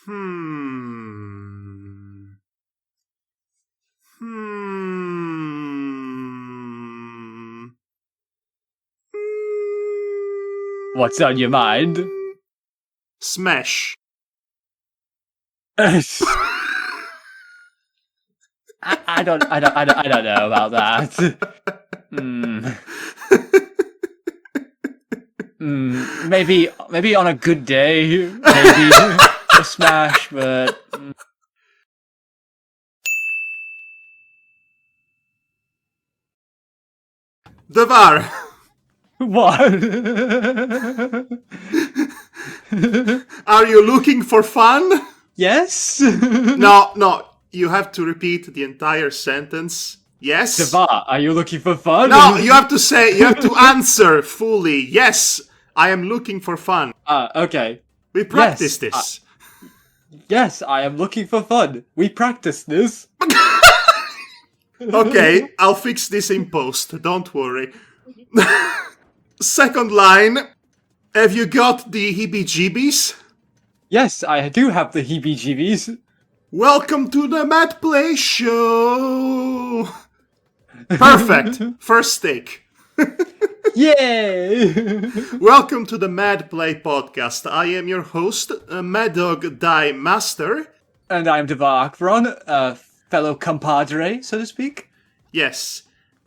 Hmm. What's on your mind? Smash. I don't know about that. Maybe on a good day, maybe a smash, but. Devar. What? Are you looking for fun? Yes? No, you have to repeat the entire sentence. Yes? Devar, are you looking for fun? No, you have to answer fully. Yes, I am looking for fun. Okay. We practice this. Yes, I am looking for fun. We practice this. Okay, I'll fix this in post, don't worry. Second line, have you got the heebie-jeebies? Yes, I do have the heebie-jeebies. Welcome to the MADPlay show! Perfect! First take. Yay! Welcome to the MADPlay podcast. I am your host, Madhog Die Master. And I'm Devar Akron, a fellow compadre, so to speak. Yes.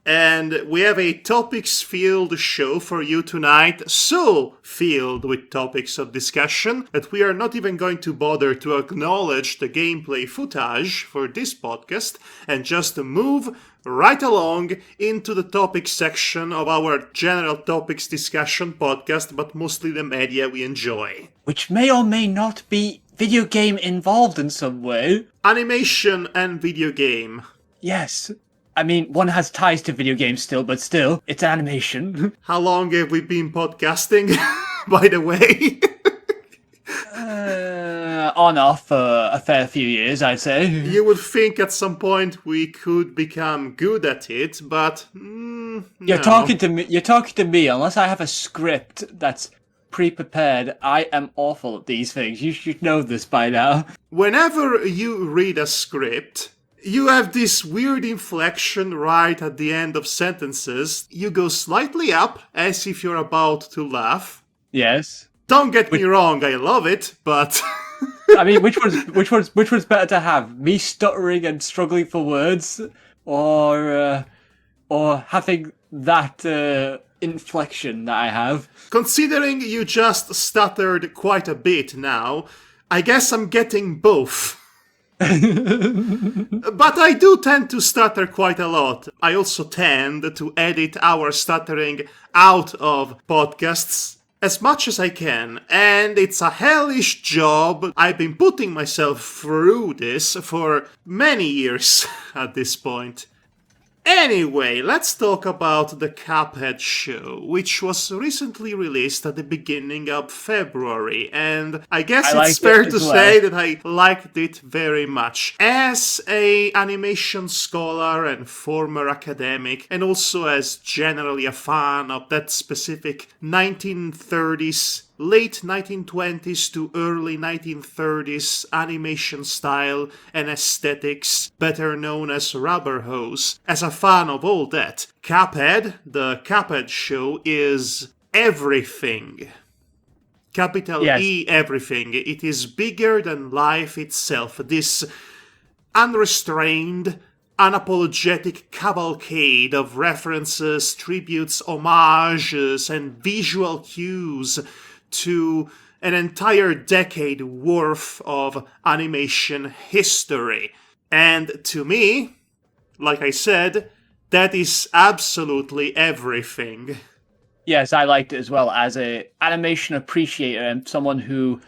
And we have a topics-filled show for you tonight, so filled with topics of discussion that we are not even going to bother to acknowledge the gameplay footage for this podcast and just move right along into the topics section of our general topics discussion podcast, but mostly the media we enjoy. Which may or may not be video game involved in some way. Animation and video game. Yes. I mean, one has ties to video games still, but still, it's animation. How long have we been podcasting, by the way? On off for a fair few years, I'd say. You would think at some point we could become good at it, but no. You're talking to me. Unless I have a script that's pre-prepared, I am awful at these things. You should know this by now. Whenever you read a script, you have this weird inflection right at the end of sentences. You go slightly up, as if you're about to laugh. Yes. Don't get me wrong, I love it, but... I mean, which one's better to have? Me stuttering and struggling for words, or having that inflection that I have? Considering you just stuttered quite a bit now, I guess I'm getting both. But I do tend to stutter quite a lot. I also tend to edit our stuttering out of podcasts as much as I can, and it's a hellish job. I've been putting myself through this for many years at this point. Anyway, let's talk about the Cuphead Show, which was recently released at the beginning of February, and I guess it's fair to say that I liked it very much. As an animation scholar and former academic, and also as generally a fan of that specific 1930s, late 1920s to early 1930s animation style and aesthetics, better known as Rubberhose. As a fan of all that, Cuphead, the Cuphead Show, is everything. Capital Yes. E everything. It is bigger than life itself. This unrestrained, unapologetic cavalcade of references, tributes, homages, and visual cues to an entire decade worth of animation history. And to me, like I said, that is absolutely everything. Yes, I liked it as well as a animation appreciator and someone who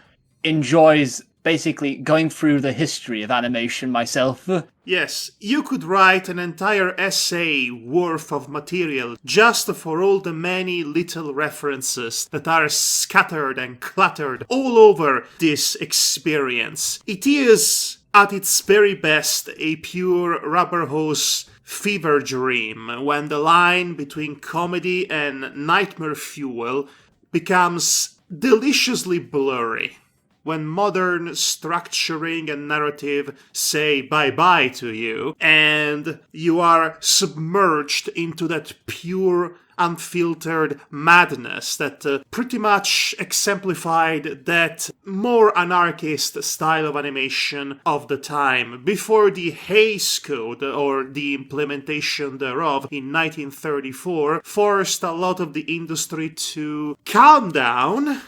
enjoys basically going through the history of animation myself. Yes, you could write an entire essay worth of material just for all the many little references that are scattered and cluttered all over this experience. It is, at its very best, a pure Rubberhose fever dream when the line between comedy and nightmare fuel becomes deliciously blurry. when modern structuring and narrative say bye-bye to you, and you are submerged into that pure, unfiltered madness that pretty much exemplified that more anarchist style of animation of the time, before the Hays Code, or the implementation thereof in 1934, forced a lot of the industry to calm down,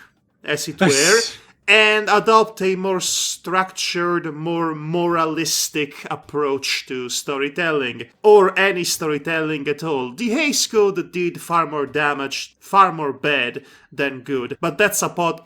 as it were, and adopt a more structured, more moralistic approach to storytelling, or any storytelling at all. The Hays Code did far more damage, far more bad than good, but that's a whole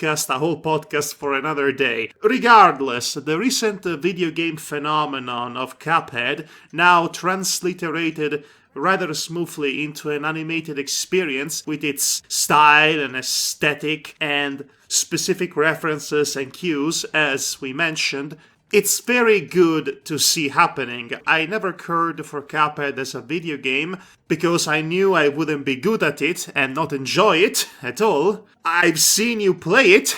podcast for another day. Regardless, the recent video game phenomenon of Cuphead, now transliterated rather smoothly into an animated experience with its style and aesthetic and specific references and cues, as we mentioned, it's very good to see happening. I never cared for Cuphead as a video game because I knew I wouldn't be good at it and not enjoy it at all. I've seen you play it.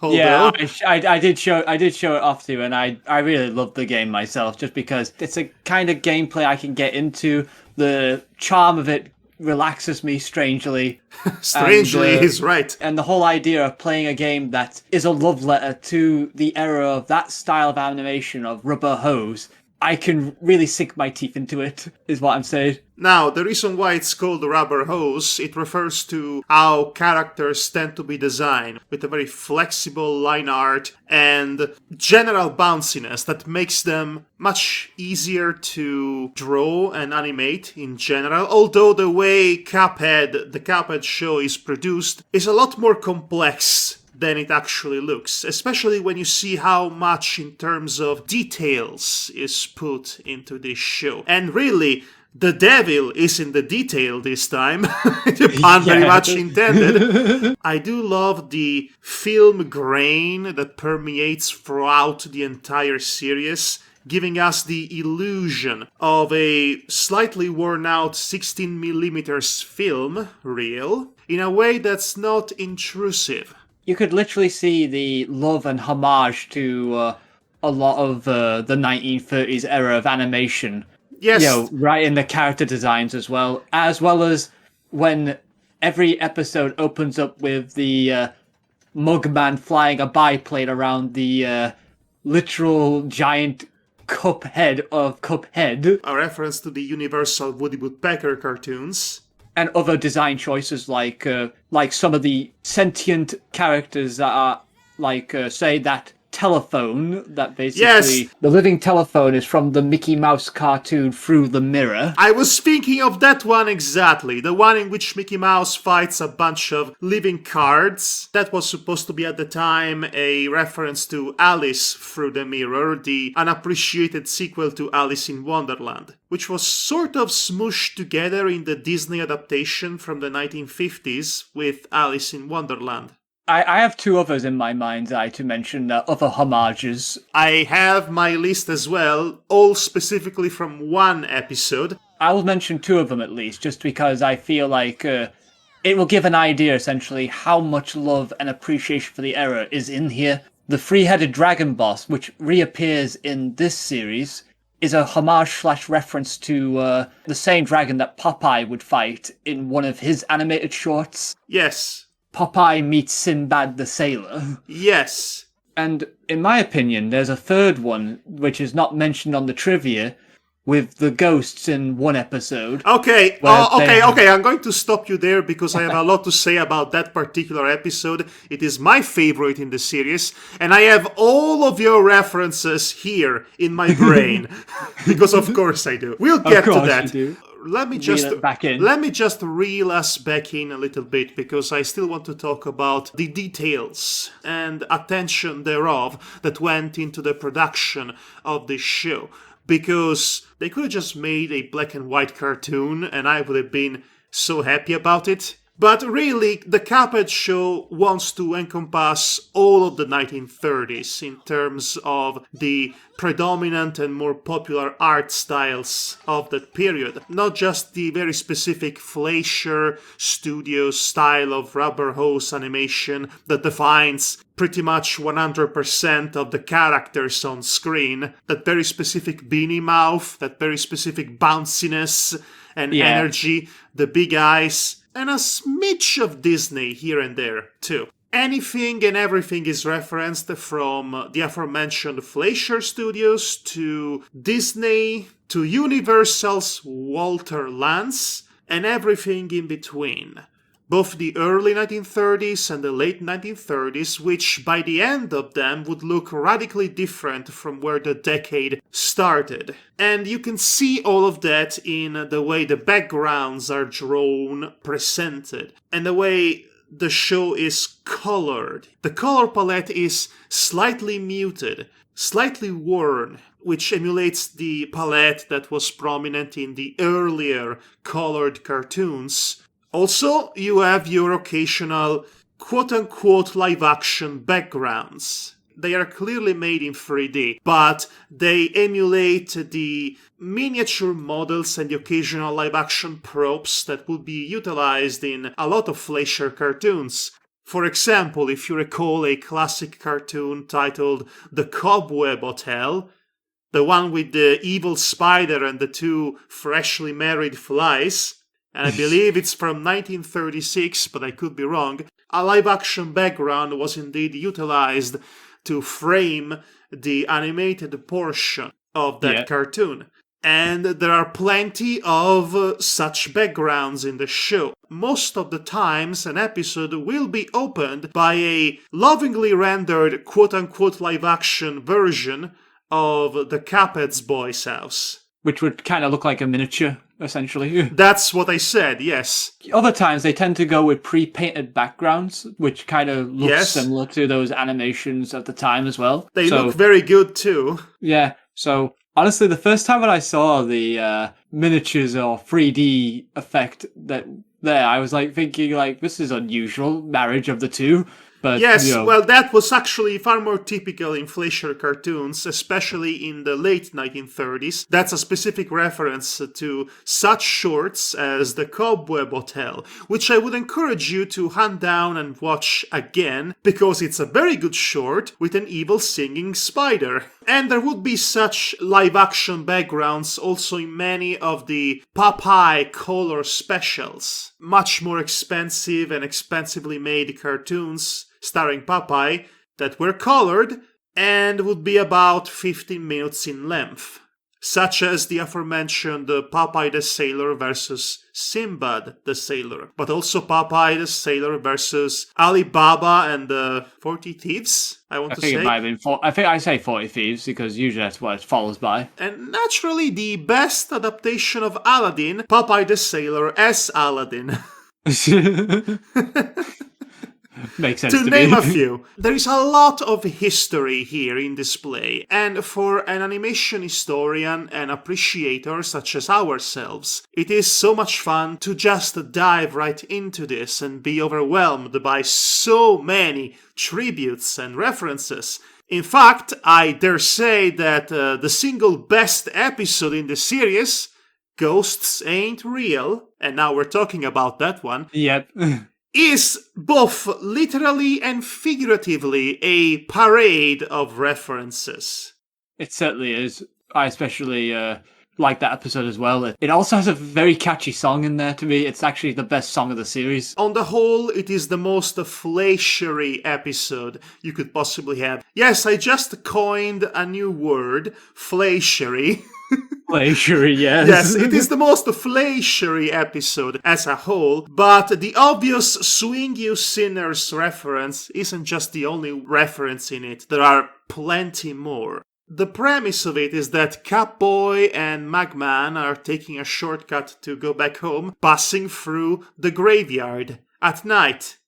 Yeah, I did show it off to you, and I really loved the game myself, just because it's a kind of gameplay I can get into. The charm of it relaxes me strangely. Strangely, he's right. And the whole idea of playing a game that is a love letter to the era of that style of animation of Rubberhose, I can really sink my teeth into it, is what I'm saying. Now, the reason why it's called Rubberhose, it refers to how characters tend to be designed, with a very flexible line art and general bounciness that makes them much easier to draw and animate in general, although the way the Cuphead Show is produced is a lot more complex than it actually looks, especially when you see how much in terms of details is put into this show. And really, the devil is in the detail this time, the pun very much intended. I do love the film grain that permeates throughout the entire series, giving us the illusion of a slightly worn out 16mm film reel, in a way that's not intrusive. You could literally see the love and homage to a lot of the 1930s era of animation. Yes. You know, right in the character designs as well as when every episode opens up with the Mugman flying a biplane around the literal giant cup head of Cuphead. A reference to the Universal Woody Woodpecker cartoons. And other design choices like some of the sentient characters that are say that telephone that basically... Yes! The living telephone is from the Mickey Mouse cartoon Through the Mirror. I was thinking of that one exactly. The one in which Mickey Mouse fights a bunch of living cards. That was supposed to be at the time a reference to Alice Through the Mirror, the unappreciated sequel to Alice in Wonderland, which was sort of smooshed together in the Disney adaptation from the 1950s with Alice in Wonderland. I have two others in my mind to mention, other homages. I have my list as well, all specifically from one episode. I will mention two of them at least, just because I feel like it will give an idea, essentially, how much love and appreciation for the era is in here. The three-headed dragon boss, which reappears in this series, is a homage/reference to the same dragon that Popeye would fight in one of his animated shorts. Yes. Popeye meets Sinbad the Sailor. Yes. And in my opinion, there's a third one, which is not mentioned on the trivia, with the ghosts in one episode. Okay, okay, I'm going to stop you there because I have a lot to say about that particular episode. It is my favorite in the series, and I have all of your references here in my brain. Because of course I do. We'll get to that. You do. Let me just reel us back in a little bit, because I still want to talk about the details and attention thereof that went into the production of this show. Because they could have just made a black and white cartoon and I would have been so happy about it. But really, the Cuphead Show wants to encompass all of the 1930s in terms of the predominant and more popular art styles of that period. Not just the very specific Fleischer Studios style of Rubberhose animation that defines pretty much 100% of the characters on screen, that very specific beanie mouth, that very specific bounciness and energy, the big eyes, and a smidge of Disney here and there, too. Anything and everything is referenced from the aforementioned Fleischer Studios to Disney to Universal's Walter Lantz and everything in between. Both the early 1930s and the late 1930s, which by the end of them would look radically different from where the decade started. And you can see all of that in the way the backgrounds are drawn, presented, and the way the show is colored. The color palette is slightly muted, slightly worn, which emulates the palette that was prominent in the earlier colored cartoons. Also, you have your occasional quote-unquote live-action backgrounds. They are clearly made in 3D, but they emulate the miniature models and the occasional live-action props that would be utilized in a lot of Fleischer cartoons. For example, if you recall a classic cartoon titled The Cobweb Hotel, the one with the evil spider and the two freshly married flies, and I believe it's from 1936, but I could be wrong, a live-action background was indeed utilized to frame the animated portion of that cartoon. And there are plenty of such backgrounds in the show. Most of the times, an episode will be opened by a lovingly rendered quote-unquote live-action version of the Cuphead's boy's house. Which would kind of look like a miniature, essentially. That's what I said, yes. Other times they tend to go with pre-painted backgrounds, which kind of look similar to those animations at the time as well. They look very good too. Yeah, so honestly, the first time when I saw the miniatures or 3D effect I was like thinking like, this is unusual, marriage of the two. But, yes, well, that was actually far more typical in Fleischer cartoons, especially in the late 1930s. That's a specific reference to such shorts as The Cobweb Hotel, which I would encourage you to hunt down and watch again, because it's a very good short with an evil singing spider. And there would be such live-action backgrounds also in many of the Popeye color specials. Much more expensive and expensively made cartoons starring Popeye that were colored and would be about 15 minutes in length, such as the aforementioned Popeye the Sailor versus Sinbad the Sailor, but also Popeye the Sailor versus Alibaba and the 40 Thieves, I think it might have been I think I say 40 Thieves because usually that's what it follows by. And naturally the best adaptation of Aladdin, Popeye the Sailor as Aladdin. Makes sense to to name me. a few. There is a lot of history here in display, and for an animation historian and appreciator such as ourselves, it is so much fun to just dive right into this and be overwhelmed by so many tributes and references. In fact, I dare say that the single best episode in the series, Ghosts Ain't Real, and now we're talking about that one, Yep. is both literally and figuratively a parade of references. It certainly is. I especially like that episode as well. It also has a very catchy song in there to me. It's actually the best song of the series. On the whole, it is the most Fleischery episode you could possibly have. Yes, I just coined a new word, Fleischery. Fleischery, yes. Yes, it is the most Fleischery episode as a whole, but the obvious Swing You Sinners reference isn't just the only reference in it. There are plenty more. The premise of it is that Catboy and Magman are taking a shortcut to go back home, passing through the graveyard at night.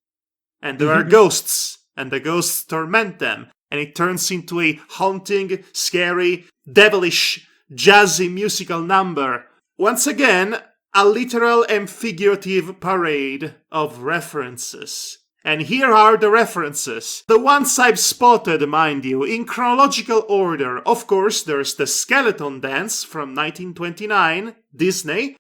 And there are ghosts, and the ghosts torment them, and it turns into a haunting, scary, devilish, jazzy musical number. Once again, a literal and figurative parade of references. And here are the references. The ones I've spotted, mind you, in chronological order. Of course, there's the Skeleton Dance from 1929, Disney.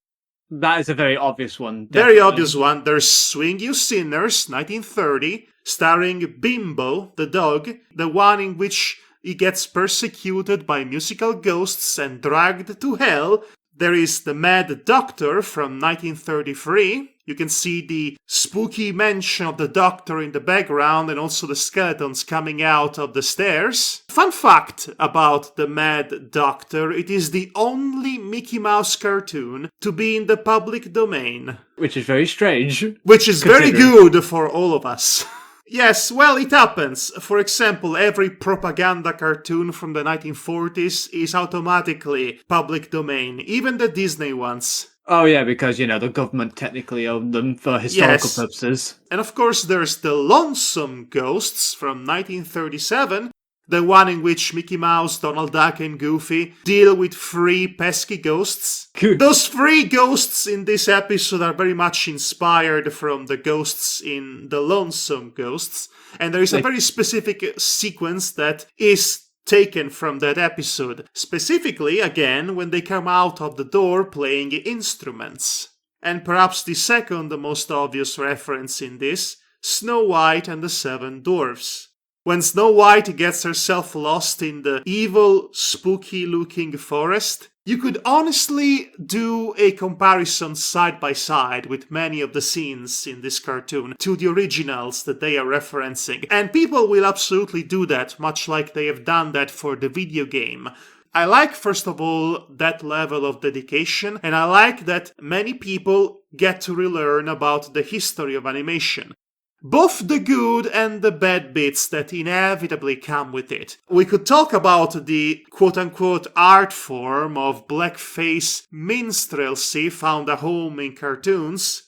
That is a very obvious one. Very definitely. obvious one. There's Swing You Sinners, 1930, starring Bimbo, the dog, the one in which he gets persecuted by musical ghosts and dragged to hell. There is The Mad Doctor from 1933. You can see the spooky mention of the Doctor in the background and also the skeletons coming out of the stairs. Fun fact about The Mad Doctor, it is the only Mickey Mouse cartoon to be in the public domain. Which is very strange. Which is very good for all of us. Yes, well, it happens. For example, every propaganda cartoon from the 1940s is automatically public domain, even the Disney ones. Oh yeah, because, the government technically owned them for historical purposes. And of course there's The Lonesome Ghosts from 1937, the one in which Mickey Mouse, Donald Duck, and Goofy deal with 3 pesky ghosts. Those 3 ghosts in this episode are very much inspired from the ghosts in The Lonesome Ghosts, and there is a very specific sequence that is taken from that episode. Specifically, again, when they come out of the door playing instruments. And perhaps the second most obvious reference in this, Snow White and the 7 Dwarfs. When Snow White gets herself lost in the evil, spooky-looking forest, you could honestly do a comparison side by side with many of the scenes in this cartoon to the originals that they are referencing. And people will absolutely do that, much like they have done that for the video game. I like, first of all, that level of dedication, and I like that many people get to relearn about the history of animation. Both the good and the bad bits that inevitably come with it. We could talk about the quote-unquote art form of blackface minstrelsy found a home in cartoons.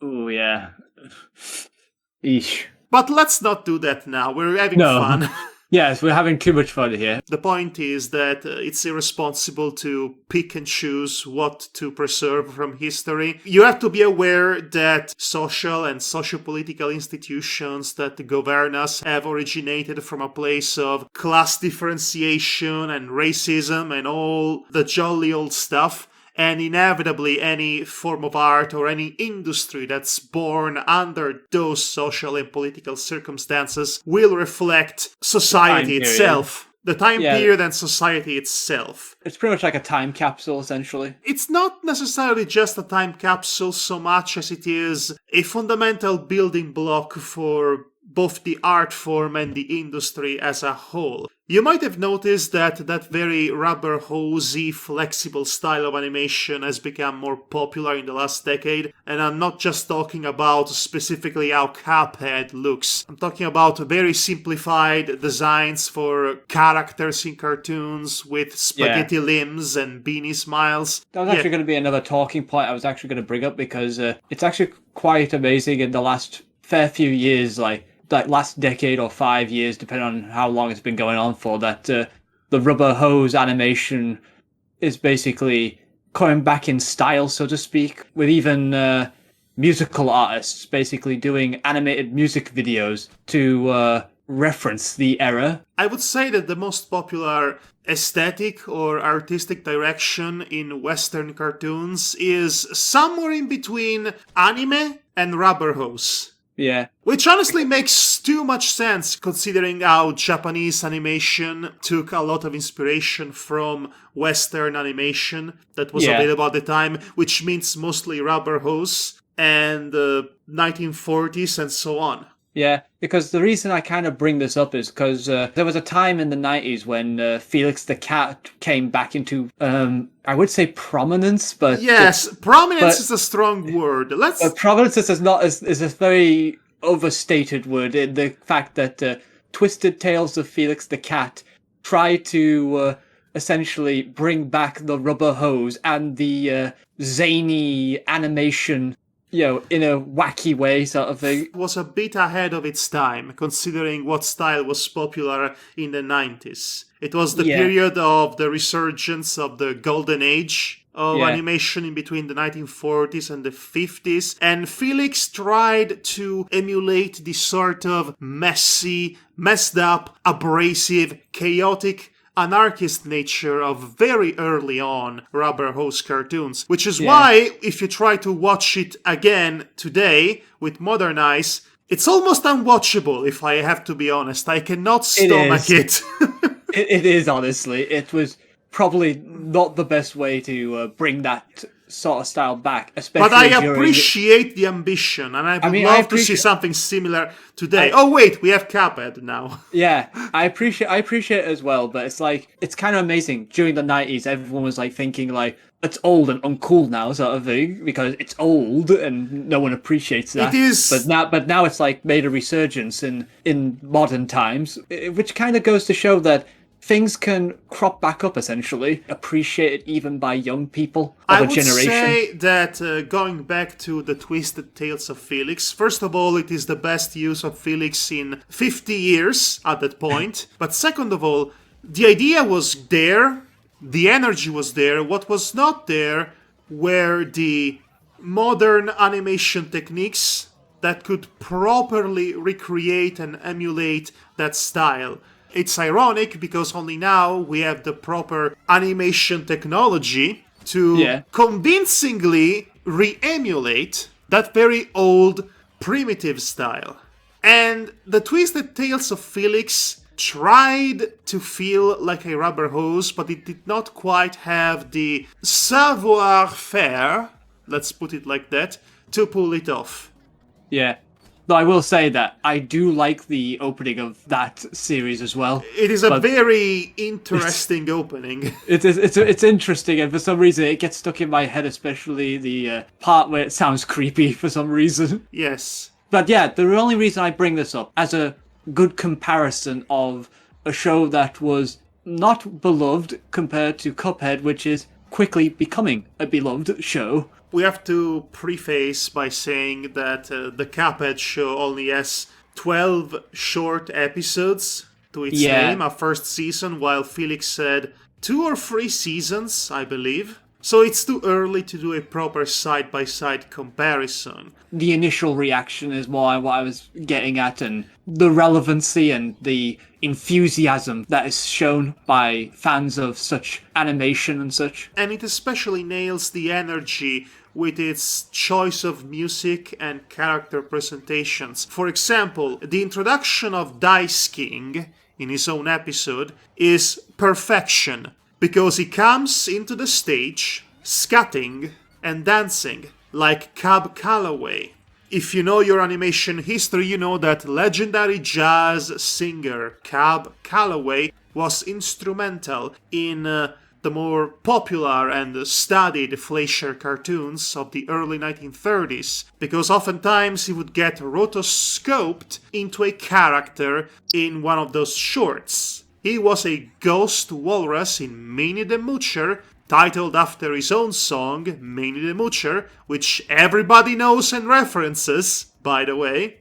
Ooh, yeah. Eesh. But let's not do that now, we're having fun. Yes, we're having too much fun here. The point is that it's irresponsible to pick and choose what to preserve from history. You have to be aware that social and socio-political institutions that govern us have originated from a place of class differentiation and racism and all the jolly old stuff. And inevitably, any form of art or any industry that's born under those social and political circumstances will reflect society itself. The time period and society itself. It's pretty much like a time capsule, essentially. It's not necessarily just a time capsule so much as it is a fundamental building block for both the art form and the industry as a whole. You might have noticed that very rubber-hosey, flexible style of animation has become more popular in the last decade, and I'm not just talking about specifically how Cuphead looks. I'm talking about very simplified designs for characters in cartoons with spaghetti limbs and beanie smiles. That was actually going to be another talking point I was actually going to bring up, because it's actually quite amazing in the last fair few years, like last decade or 5 years, depending on how long it's been going on for, that the Rubberhose animation is basically coming back in style, so to speak, with even musical artists basically doing animated music videos to reference the era. I would say that the most popular aesthetic or artistic direction in Western cartoons is somewhere in between anime and Rubberhose. Yeah. Which honestly makes too much sense considering how Japanese animation took a lot of inspiration from Western animation that was available at the time, which means mostly Rubberhose and 1940s and so on. Yeah, because the reason I kind of bring this up is because there was a time in the 90s when Felix the Cat came back into, I would say prominence, but... Yes, prominence is a strong word. But prominence is a very overstated word in the fact that Twisted Tales of Felix the Cat tried to essentially bring back the Rubberhose and the zany animation, in a wacky way, sort of thing. It was a bit ahead of its time, considering what style was popular in the 90s. It was the period of the resurgence of the golden age of Yeah. animation in between the 1940s and the 50s, and Felix tried to emulate the sort of messy, messed up, abrasive, chaotic, anarchist nature of very early on Rubberhose cartoons, which is why, if you try to watch it again today with modern eyes, it's almost unwatchable, if I have to be honest. I cannot stomach it. It is, honestly. It was probably not the best way to bring that sort of style back, especially But I during... appreciate the ambition, and I would I love to see something similar today. Oh wait, we have Cuphead now. Yeah, I appreciate it as well, but it's like, it's kind of amazing. During the 90s, everyone was like thinking like, it's old and uncool now, sort of thing, because it's old and no one appreciates that. It is. But now it's like made a resurgence in modern times, which kind of goes to show that things can crop back up, essentially, appreciated even by young people of a generation. I would say that going back to the Twisted Tales of Felix, first of all, it is the best use of Felix in 50 years at that point. But second of all, the idea was there, the energy was there. What was not there were the modern animation techniques that could properly recreate and emulate that style. It's ironic because only now we have the proper animation technology to convincingly re-emulate that very old, primitive style. And the Twisted Tales of Felix tried to feel like a Rubberhose, but it did not quite have the savoir-faire, let's put it like that, to pull it off. Yeah. Though I will say that I do like the opening of that series as well. It is a very interesting opening. It's interesting, and for some reason it gets stuck in my head, especially the part where it sounds creepy for some reason. Yes. But yeah, the only reason I bring this up as a good comparison of a show that was not beloved compared to Cuphead, which is quickly becoming a beloved show. We have to preface by saying that the Cuphead Show only has 12 short episodes to its name, a first season, while Felix said 2 or 3 seasons, I believe. So it's too early to do a proper side-by-side comparison. The initial reaction is more what I was getting at, and the relevancy and the enthusiasm that is shown by fans of such animation and such. And it especially nails the energy with its choice of music and character presentations. For example, the introduction of Dice King in his own episode is perfection, because he comes into the stage scatting and dancing like Calloway. If you know your animation history, you know that legendary jazz singer Calloway was instrumental in the more popular and studied Fleischer cartoons of the early 1930s, because oftentimes he would get rotoscoped into a character in one of those shorts. He was a ghost walrus in Minnie the Moocher, titled after his own song, Minnie the Moocher, which everybody knows and references, by the way.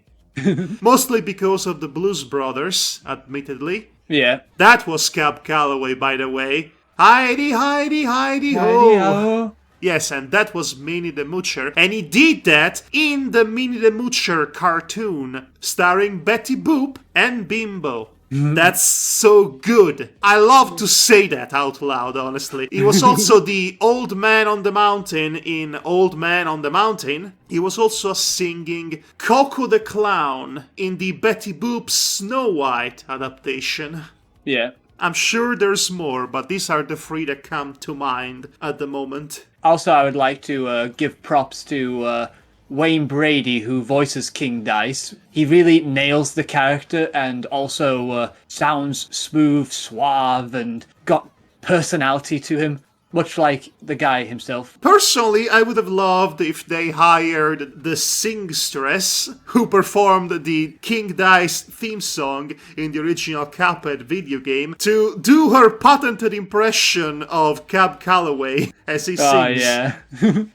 Mostly because of the Blues Brothers, admittedly. Yeah. That was Calloway, by the way. Heidi, Heidi, Heidi, ho! Ho. Yes, and that was Minnie the Moocher. And he did that in the Minnie the Moocher cartoon, starring Betty Boop and Bimbo. That's so good. I love to say that out loud, honestly. He was also the old man on the mountain in Old Man on the Mountain. He was also singing Coco the Clown in the Betty Boop Snow White adaptation. Yeah. I'm sure there's more, but these are the 3 that come to mind at the moment. Also, I would like to give props to Wayne Brady, who voices King Dice. He really nails the character and also sounds smooth, suave, and got personality to him, much like the guy himself. Personally, I would have loved if they hired the singstress who performed the King Dice theme song in the original Cuphead video game to do her patented impression of Calloway as he sings. Oh, yeah.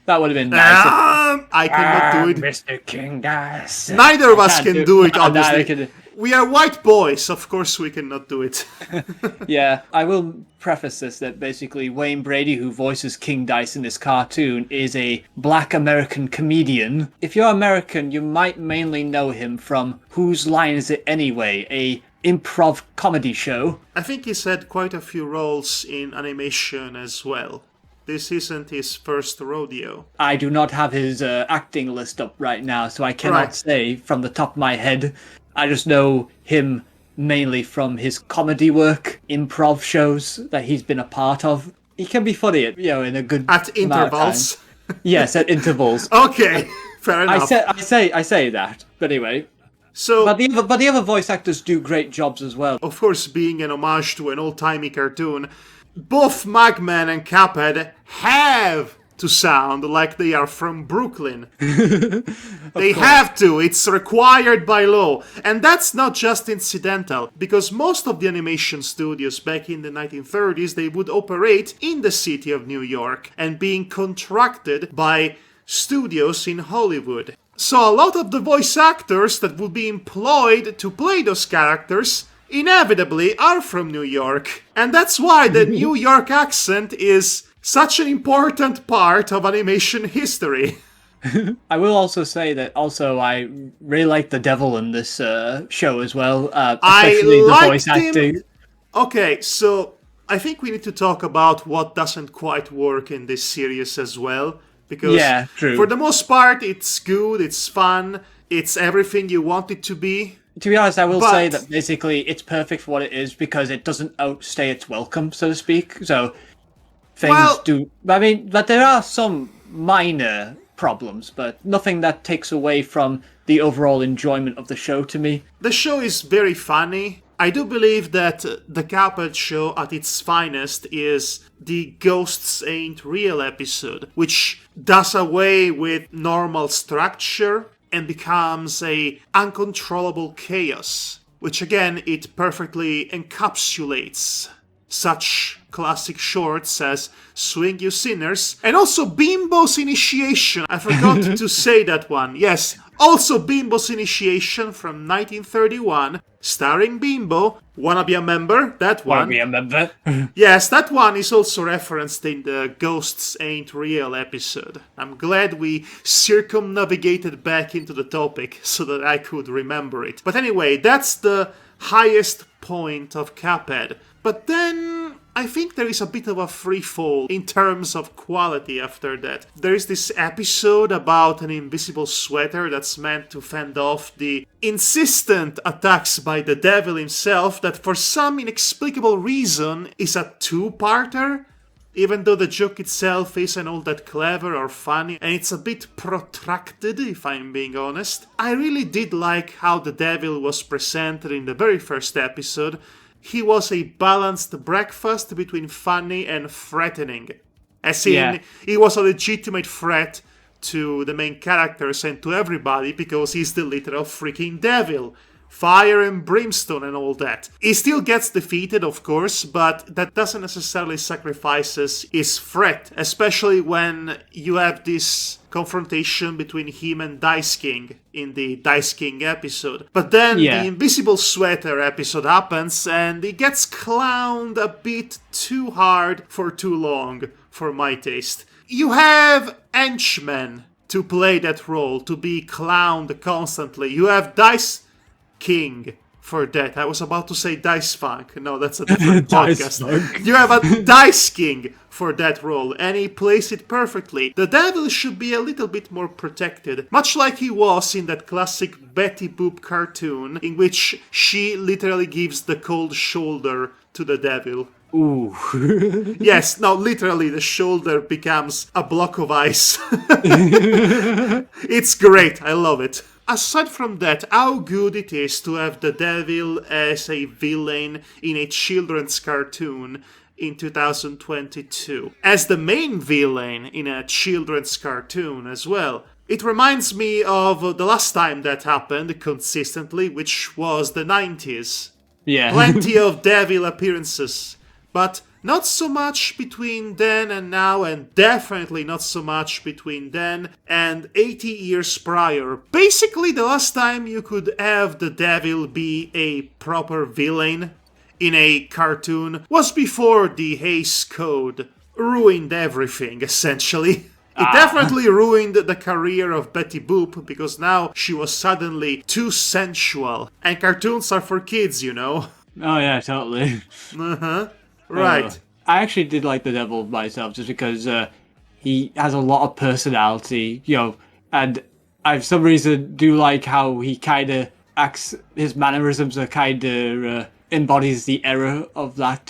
That would have been nice. I cannot do it. Mr. King Dice. Neither of us can do it, obviously. We are white boys, of course we cannot do it. Yeah, I will preface this that basically Wayne Brady, who voices King Dice in this cartoon, is a black American comedian. If you're American, you might mainly know him from Whose Line Is It Anyway, a improv comedy show. I think he's had quite a few roles in animation as well. This isn't his first rodeo. I do not have his acting list up right now, so I cannot say from the top of my head. I just know him mainly from his comedy work, improv shows that he's been a part of. He can be funny at, in a good At intervals? Yes, at intervals. Okay, fair enough. I say that, but anyway. So, but the other voice actors do great jobs as well. Of course, being an homage to an old-timey cartoon, both Magman and Cuphead have to sound like they are from Brooklyn. They have to, it's required by law. And that's not just incidental, because most of the animation studios back in the 1930s, they would operate in the city of New York and being contracted by studios in Hollywood. So a lot of the voice actors that would be employed to play those characters inevitably are from New York. And that's why the New York accent is such an important part of animation history. I will also say that I really like the devil in this show as well, especially the voice acting. Okay, so I think we need to talk about what doesn't quite work in this series as well. Because for the most part, it's good, it's fun, it's everything you want it to be. To be honest, I will say that basically it's perfect for what it is because it doesn't outstay its welcome, so to speak. So but there are some minor problems, but nothing that takes away from the overall enjoyment of the show to me. The show is very funny. I do believe that the Cuphead Show at its finest is the Ghosts Ain't Real episode, which does away with normal structure and becomes a uncontrollable chaos, which again, it perfectly encapsulates such classic shorts as Swing You Sinners, and also Bimbo's Initiation. I forgot to say that one. Yes, also Bimbo's Initiation from 1931, starring Bimbo. Wanna be a member? That one. Wanna be a member? Yes, that one is also referenced in the Ghosts Ain't Real episode. I'm glad we circumnavigated back into the topic so that I could remember it. But anyway, that's the highest point of Cuphead. But then I think there is a bit of a free fall in terms of quality after that. There is this episode about an invisible sweater that's meant to fend off the insistent attacks by the devil himself that for some inexplicable reason is a two-parter, even though the joke itself isn't all that clever or funny, and it's a bit protracted, if I'm being honest. I really did like how the devil was presented in the very first episode. He was a balanced breakfast between funny and threatening. As in, he was a legitimate threat to the main characters and to everybody because he's the literal freaking devil. Fire and brimstone and all that. He still gets defeated, of course, but that doesn't necessarily sacrifice his threat, especially when you have this confrontation between him and Dice King in the Dice King episode. But then the Invisible Sweater episode happens and he gets clowned a bit too hard for too long, for my taste. You have henchmen to play that role, to be clowned constantly. You have Dice King for that. I was about to say Dice Funk. No, that's a different podcast. You have a Dice King for that role, and he plays it perfectly. The devil should be a little bit more protected, much like he was in that classic Betty Boop cartoon, in which she literally gives the cold shoulder to the devil. Ooh. Yes, no, literally the shoulder becomes a block of ice. It's great, I love it. Aside from that, how good it is to have the devil as a villain in a children's cartoon in 2022. As the main villain in a children's cartoon as well. It reminds me of the last time that happened consistently, which was the 90s. Yeah. Plenty of devil appearances. But Not so much between then and now, and definitely not so much between then and 80 years prior. Basically, the last time you could have the devil be a proper villain in a cartoon was before the Hays Code ruined everything, essentially. It definitely ruined the career of Betty Boop, because now she was suddenly too sensual. And cartoons are for kids, you know. Oh yeah, totally. Right. I actually did like the devil myself, just because he has a lot of personality, and I for some reason do like how he kind of acts. His mannerisms are kind of embodies the era of that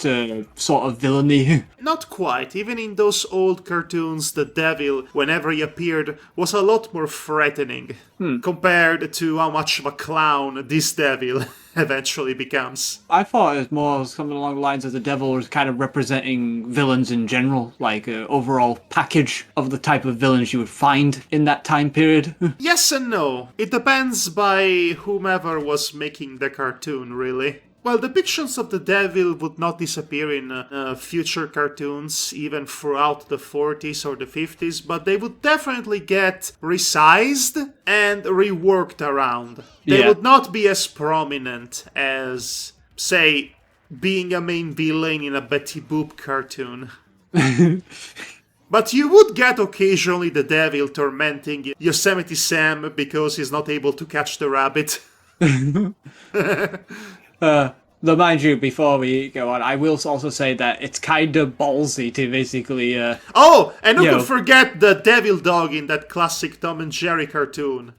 sort of villainy. Not quite. Even in those old cartoons, the devil, whenever he appeared, was a lot more threatening compared to how much of a clown this devil eventually becomes. I thought it was more something along the lines of the devil was kind of representing villains in general, like an overall package of the type of villains you would find in that time period. Yes and no. It depends by whomever was making the cartoon, really. Well, depictions of the devil would not disappear in future cartoons, even throughout the 40s or the 50s, but they would definitely get resized and reworked around. They would not be as prominent as, say, being a main villain in a Betty Boop cartoon. But you would get occasionally the devil tormenting Yosemite Sam because he's not able to catch the rabbit. Though, mind you, before we go on, I will also say that it's kind of ballsy to basically... oh, and who could forget the devil dog in that classic Tom and Jerry cartoon?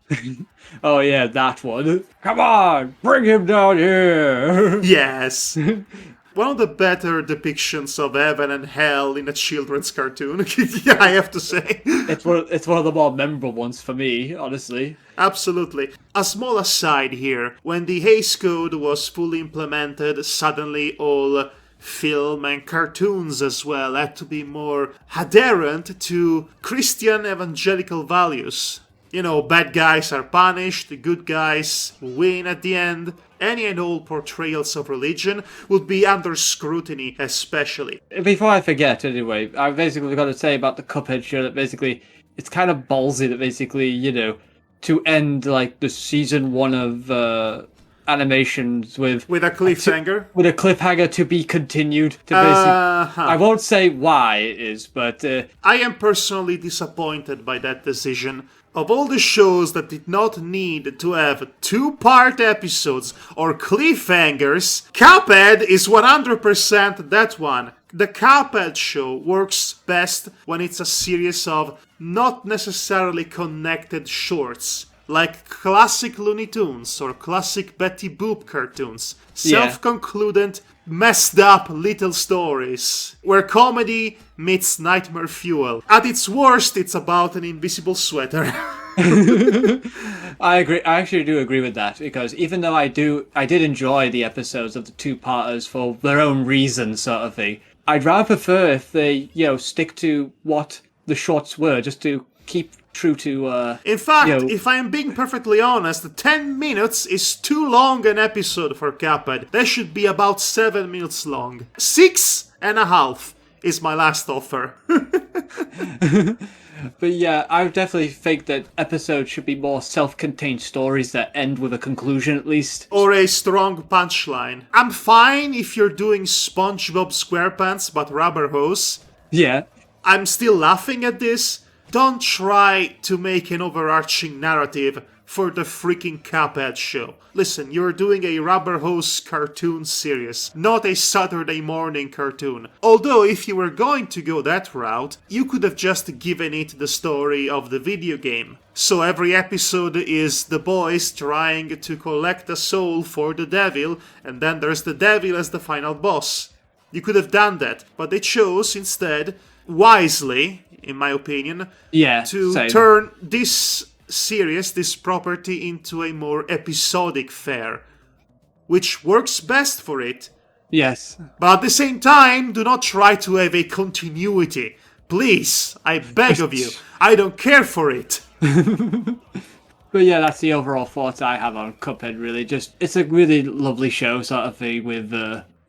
Oh yeah, that one. Come on, bring him down here! Yes. One of the better depictions of heaven and hell in a children's cartoon, I have to say. It's one of the more memorable ones for me, honestly. Absolutely. A small aside here. When the Hays Code was fully implemented, suddenly all film and cartoons as well had to be more adherent to Christian evangelical values. You know, bad guys are punished, the good guys win at the end. Any and all portrayals of religion would be under scrutiny, especially. Before I forget, anyway, I've basically got to say about the Cuphead show that basically it's kind of ballsy that basically, to end like the season 1 of animations with a cliffhanger. With a cliffhanger to be continued. To basically, I won't say why it is, but I am personally disappointed by that decision. Of all the shows that did not need to have 2-part episodes or cliffhangers, Cuphead is 100% that one. The Cuphead Show works best when it's a series of not necessarily connected shorts, like classic Looney Tunes or classic Betty Boop cartoons. Self-concludent, messed up little stories, where comedy meets nightmare fuel. At its worst, it's about an invisible sweater. I agree. I actually do agree with that, because even though I did enjoy the episodes of the 2-parters for their own reasons, sort of thing, I'd rather prefer if they, stick to what the shorts were, just to keep true to... In fact, if I am being perfectly honest, 10 minutes is too long an episode for Cuphead. They should be about 7 minutes long. 6.5 is my last offer. But yeah, I definitely think that episodes should be more self-contained stories that end with a conclusion, at least. Or a strong punchline. I'm fine if you're doing SpongeBob SquarePants but Rubberhose. Yeah. I'm still laughing at this. Don't try to make an overarching narrative for the freaking Cuphead Show. Listen, you're doing a Rubberhose cartoon series, not a Saturday morning cartoon. Although, if you were going to go that route, you could have just given it the story of the video game. So every episode is the boys trying to collect a soul for the devil, and then there's the devil as the final boss. You could have done that, but they chose instead, wisely, in my opinion, to turn this series, this property, into a more episodic fare, which works best for it. Yes. But at the same time, do not try to have a continuity. Please, I beg of you. I don't care for it. But yeah, that's the overall thoughts I have on Cuphead, really. Just, it's a really lovely show, sort of thing, with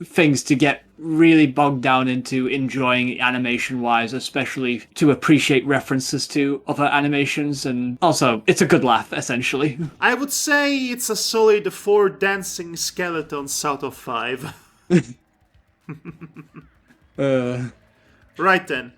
things to get really bogged down into enjoying animation-wise, especially to appreciate references to other animations, and also, it's a good laugh, essentially. I would say it's a solid 4 dancing skeletons out of 5. Right then.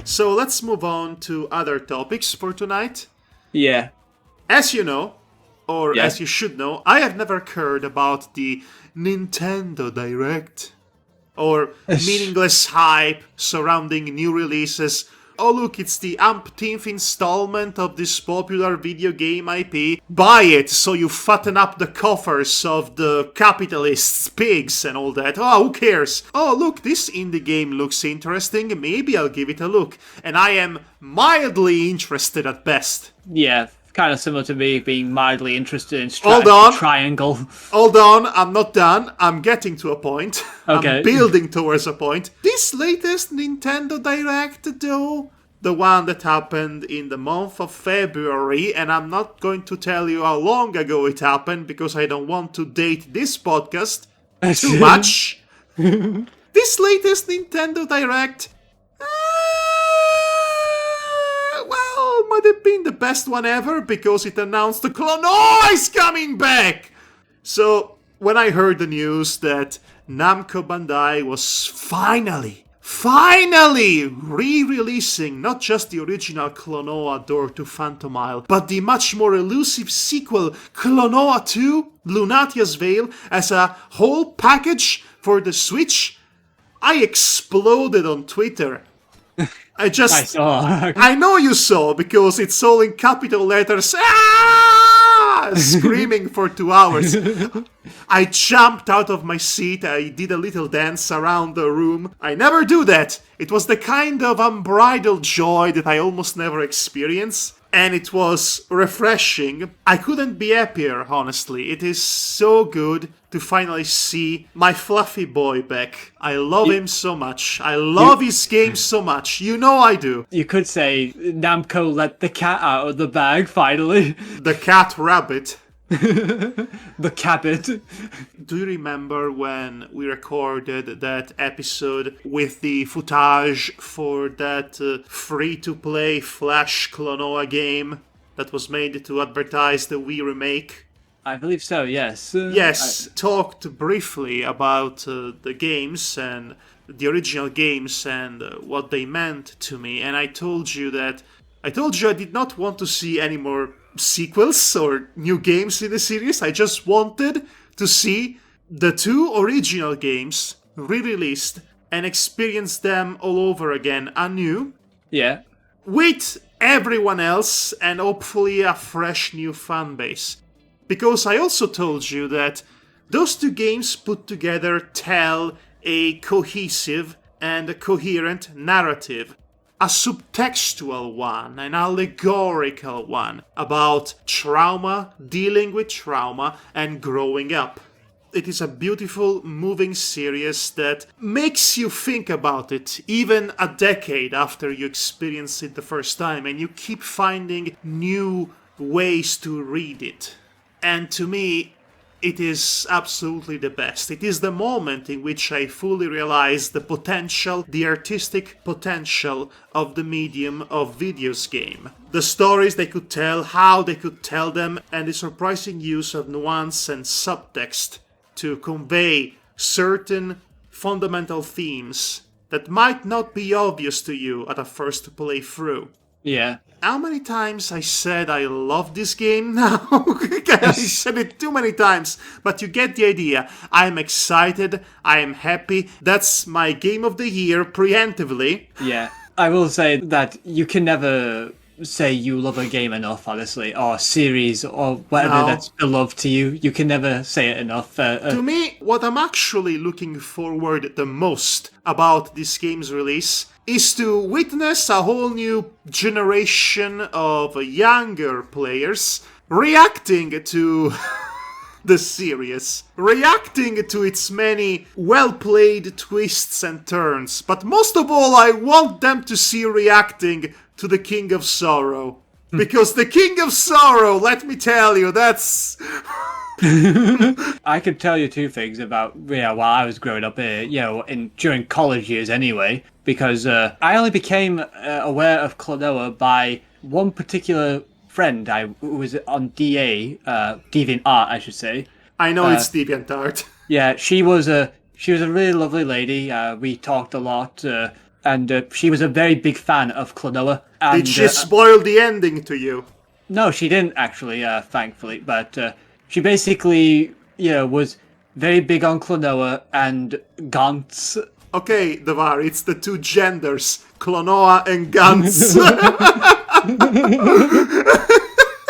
So let's move on to other topics for tonight. Yeah. As you know, or Yeah. as you should know, I have never heard about the Nintendo Direct. Or meaningless hype surrounding new releases. Oh look, it's the umpteenth installment of this popular video game IP. Buy it so you fatten up the coffers of the capitalists, pigs and all that. Oh, who cares? Oh look, this indie game looks interesting, maybe I'll give it a look. And I am mildly interested at best. Yeah, kind of similar to me being mildly interested in Hold on. Triangle. Hold on, I'm not done. I'm getting to a point. Okay. I'm building towards a point. This latest Nintendo Direct, though, the one that happened in the month of February, and I'm not going to tell you how long ago it happened because I don't want to date this podcast too much. This latest Nintendo Direct, well, might have been the best one ever because it announced the Klonoa is coming back! So, when I heard the news that Namco Bandai was finally re-releasing not just the original Klonoa Door to Phantom Isle, but the much more elusive sequel, Klonoa 2, Lunatia's Veil, as a whole package for the Switch, I exploded on Twitter. I saw. I know you saw, because it's all in capital letters. Screaming for 2 hours. I jumped out of my seat. I did a little dance around the room. I never do that. It was the kind of unbridled joy that I almost never experience. And it was refreshing. I couldn't be happier, honestly. It is so good to finally see my fluffy boy back. I love him so much. I love his game so much. You know I do. You could say Namco let the cat out of the bag, finally. The cat rabbit. The cabot. Do you remember when we recorded that episode with the footage for that free-to-play Flash Klonoa game that was made to advertise the Wii remake? I believe so, yes. Yes, talked briefly about the games and the original games and what they meant to me, and I told you I did not want to see any more sequels or new games in the series. I just wanted to see the 2 original games re-released and experience them all over again anew. Yeah. With everyone else and hopefully a fresh new fan base. Because I also told you that those 2 games put together tell a cohesive and a coherent narrative. A subtextual one, an allegorical one, about trauma, dealing with trauma, and growing up. It is a beautiful, moving series that makes you think about it, even a decade after you experience it the first time, and you keep finding new ways to read it. And to me, it is absolutely the best. It is the moment in which I fully realize the potential, the artistic potential of the medium of videos game. The stories they could tell, how they could tell them, and the surprising use of nuance and subtext to convey certain fundamental themes that might not be obvious to you at a first playthrough. Yeah. How many times I said I love this game now? I said it too many times, but you get the idea. I am excited, I am happy. That's my game of the year preemptively. Yeah. I will say that you can never say you love a game enough, honestly, or series, or whatever that's beloved to you. You can never say it enough. To me, what I'm actually looking forward the most about this game's release is to witness a whole new generation of younger players reacting to the series, reacting to its many well-played twists and turns, but most of all, I want them to see reacting to the King of Sorrow. Because the King of Sorrow, let me tell you, that's... I could tell you 2 things about while I was growing up, during college years anyway, because I only became aware of Klonoa by one particular friend who was on DeviantArt, I should say. I know it's DeviantArt. Yeah, she was a really lovely lady. We talked a lot. and she was a very big fan of Klonoa. And, Did she spoil the ending to you? No, she didn't actually, thankfully. But she basically, was very big on Klonoa and Gantz. Okay, Devar, it's the two genders, Klonoa and Gantz.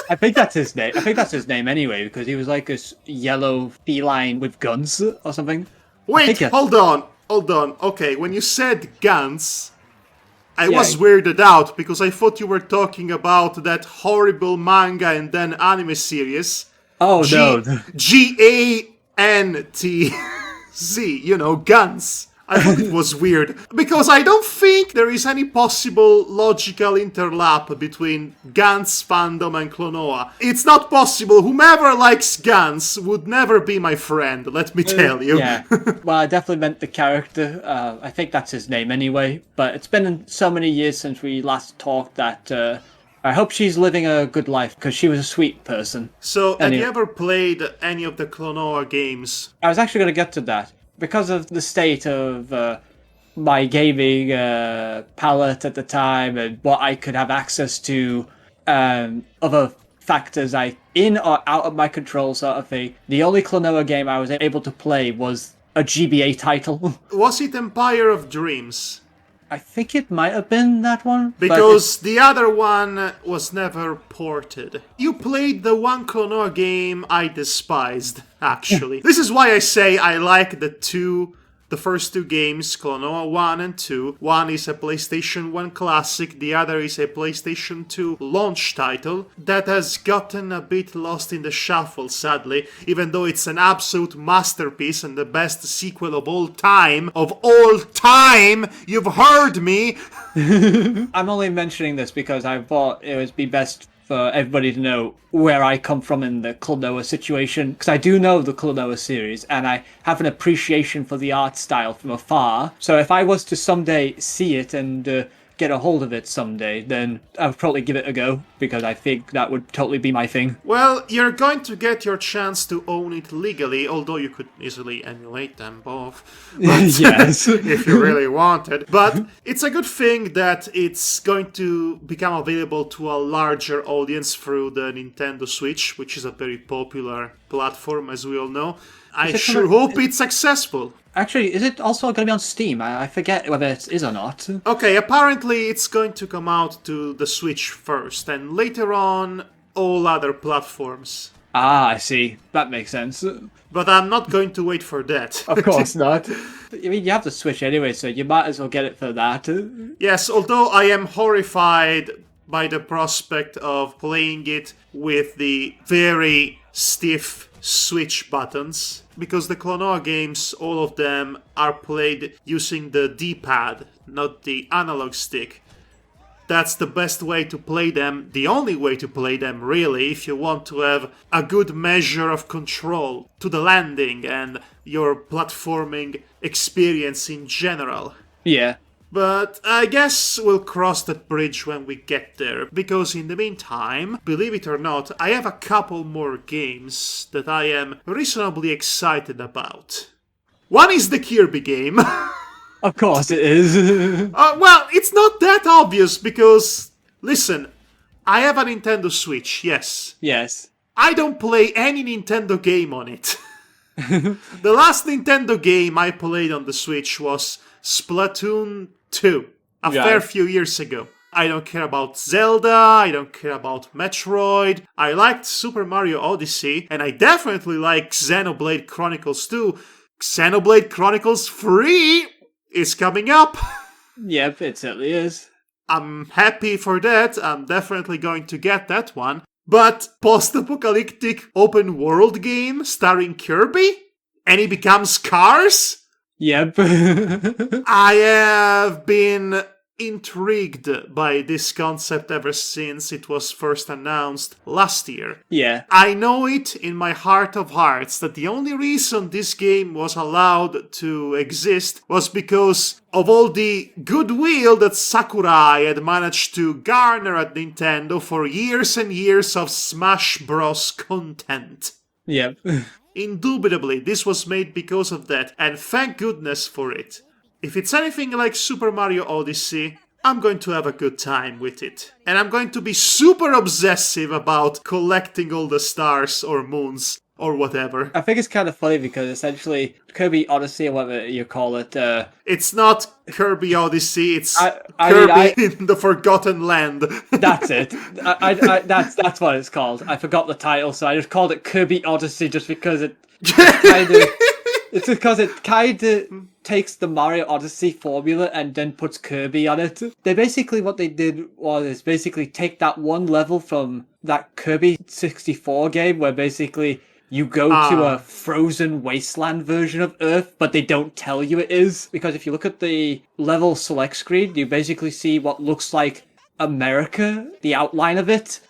I think that's his name. I think that's his name anyway, because he was like a yellow feline with guns or something. Wait, hold on. Okay, when you said Gantz, I was weirded out because I thought you were talking about that horrible manga and then anime series. Oh, no. Gantz, Guns. I thought it was weird because I don't think there is any possible logical interlap between Gantz fandom and Klonoa. It's not possible. Whomever likes Gantz would never be my friend, let me tell you. Yeah. Well, I definitely meant the character. I think that's his name anyway. But it's been so many years since we last talked that I hope she's living a good life because she was a sweet person. So, have you ever played any of the Klonoa games? I was actually going to get to that. Because of the state of my gaming palette at the time and what I could have access to, other factors in or out of my control sort of thing, the only Klonoa game I was able to play was a GBA title. Was it Empire of Dreams? I think it might have been that one. Because the other one was never ported. You played the one Klonoa game I despised, actually. This is why I say I like the first two games, Klonoa 1 and 2. One is a PlayStation 1 classic, the other is a PlayStation 2 launch title that has gotten a bit lost in the shuffle, sadly, even though it's an absolute masterpiece and the best sequel of all time. Of all time! You've heard me! I'm only mentioning this because I thought it would be best for everybody to know where I come from in the Klonoa situation, because I do know the Klonoa series, and I have an appreciation for the art style from afar. So if I was to someday see it and get a hold of it someday, then I would probably give it a go, because I think that would totally be my thing. Well, you're going to get your chance to own it legally, although you could easily emulate them both. But, yes. If you really wanted. But it's a good thing that it's going to become available to a larger audience through the Nintendo Switch, which is a very popular platform, as we all know. I sure hope it's successful. Actually, is it also going to be on Steam? I forget whether it is or not. Okay, apparently it's going to come out to the Switch first, and later on, all other platforms. Ah, I see. That makes sense. But I'm not going to wait for that. Of course not. I mean, you have the Switch anyway, so you might as well get it for that. Yes, although I am horrified by the prospect of playing it with the very stiff Switch buttons, because the Klonoa games, all of them, are played using the D-pad, not the analog stick. That's the best way to play them, the only way to play them, really, if you want to have a good measure of control to the landing and your platforming experience in general. Yeah. But I guess we'll cross that bridge when we get there, because in the meantime, believe it or not, I have a couple more games that I am reasonably excited about. One is the Kirby game. Of course it is. Well, it's not that obvious, because, listen, I have a Nintendo Switch, yes. Yes. I don't play any Nintendo game on it. The last Nintendo game I played on the Switch was Splatoon 2, a fair few years ago. I don't care about Zelda, I don't care about Metroid, I liked Super Mario Odyssey, and I definitely like Xenoblade Chronicles 2. Xenoblade Chronicles 3 is coming up. Yep, it certainly is. I'm happy for that, I'm definitely going to get that one. But post-apocalyptic open-world game starring Kirby? And he becomes Cars? Yep. I have been intrigued by this concept ever since it was first announced last year. Yeah. I know it in my heart of hearts that the only reason this game was allowed to exist was because of all the goodwill that Sakurai had managed to garner at Nintendo for years and years of Smash Bros. Content. Yep. Indubitably, this was made because of that, and thank goodness for it. If it's anything like Super Mario Odyssey, I'm going to have a good time with it. And I'm going to be super obsessive about collecting all the stars or moons or whatever. I think it's kind of funny because essentially Kirby Odyssey, or whatever you call it, It's not Kirby Odyssey, it's I mean, in the Forgotten Land. that's it. That's what it's called. I forgot the title, so I just called it Kirby Odyssey just because it kind of... It's because it kind of takes the Mario Odyssey formula and then puts Kirby on it. What they did was basically take that one level from that Kirby 64 game where basically you go to a frozen wasteland version of Earth, but they don't tell you it is. Because if you look at the level select screen, you basically see what looks like America, the outline of it,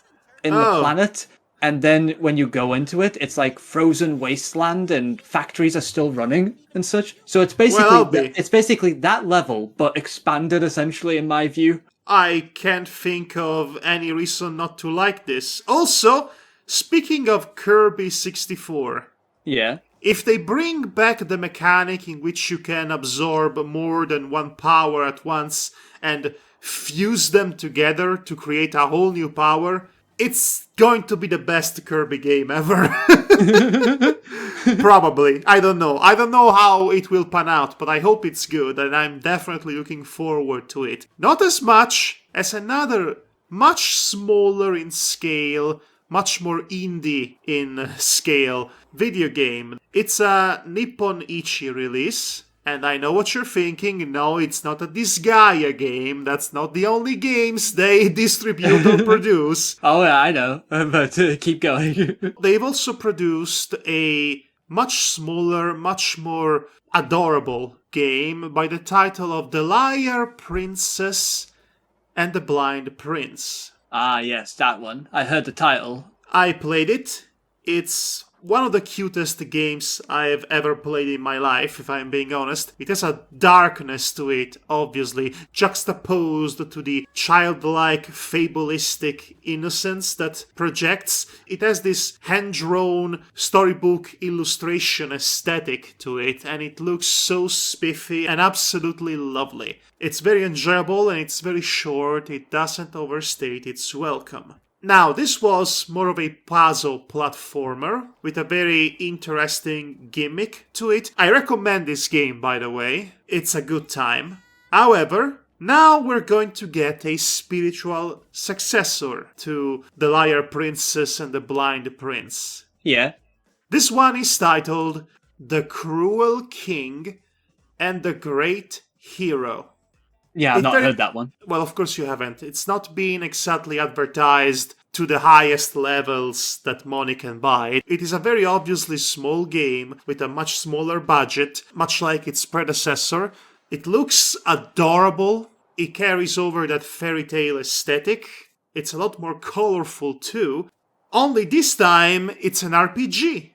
in the planet. And then when you go into it, it's like frozen wasteland and factories are still running and such. So it's basically that level, but expanded essentially in my view. I can't think of any reason not to like this. Also, speaking of Kirby 64, yeah, if they bring back the mechanic in which you can absorb more than one power at once and fuse them together to create a whole new power, it's going to be the best Kirby game ever. Probably. I don't know. I don't know how it will pan out, but I hope it's good, and I'm definitely looking forward to it. Not as much as another, much smaller in scale, much more indie in scale video game. It's a Nippon Ichi release. And I know what you're thinking. No, it's not a Disgaea game. That's not the only games they distribute or produce. Oh, yeah, I know. But keep going. They've also produced a much smaller, much more adorable game by the title of The Liar Princess and the Blind Prince. Ah, yes, that one. I heard the title. I played it. It's one of the cutest games I've ever played in my life, if I'm being honest. It has a darkness to it, obviously, juxtaposed to the childlike, fabulistic innocence that projects. It has this hand-drawn storybook illustration aesthetic to it, and it looks so spiffy and absolutely lovely. It's very enjoyable and it's very short. It doesn't overstate its welcome. Now, this was more of a puzzle platformer with a very interesting gimmick to it. I recommend this game, by the way. It's a good time. However, now we're going to get a spiritual successor to The Liar Princess and the Blind Prince. Yeah. This one is titled The Cruel King and the Great Hero. Yeah, I've not heard that one. Well, of course you haven't. It's not been exactly advertised to the highest levels that money can buy. It is a very obviously small game with a much smaller budget, much like its predecessor. It looks adorable. It carries over that fairy tale aesthetic. It's a lot more colorful too. Only this time, it's an RPG.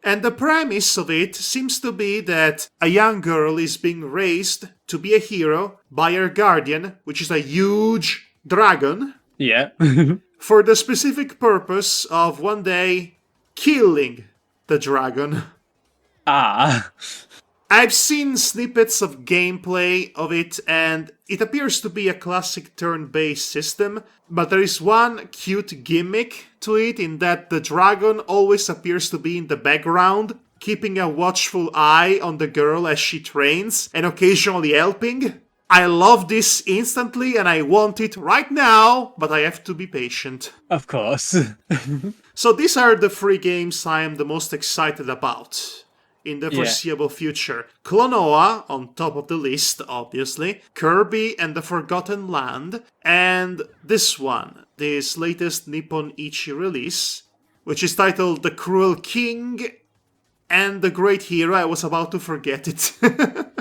And the premise of it seems to be that a young girl is being raised to be a hero by her guardian, which is a huge dragon. Yeah. For the specific purpose of one day killing the dragon. Ah. I've seen snippets of gameplay of it, and it appears to be a classic turn-based system, but there is one cute gimmick to it in that the dragon always appears to be in the background, keeping a watchful eye on the girl as she trains, and occasionally helping. I love this instantly, and I want it right now, but I have to be patient. Of course. So these are the three games I am the most excited about in the foreseeable future. Klonoa, on top of the list, obviously, Kirby and the Forgotten Land, and this one, this latest Nippon Ichi release, which is titled The Cruel King and the Great Hero. I was about to forget it.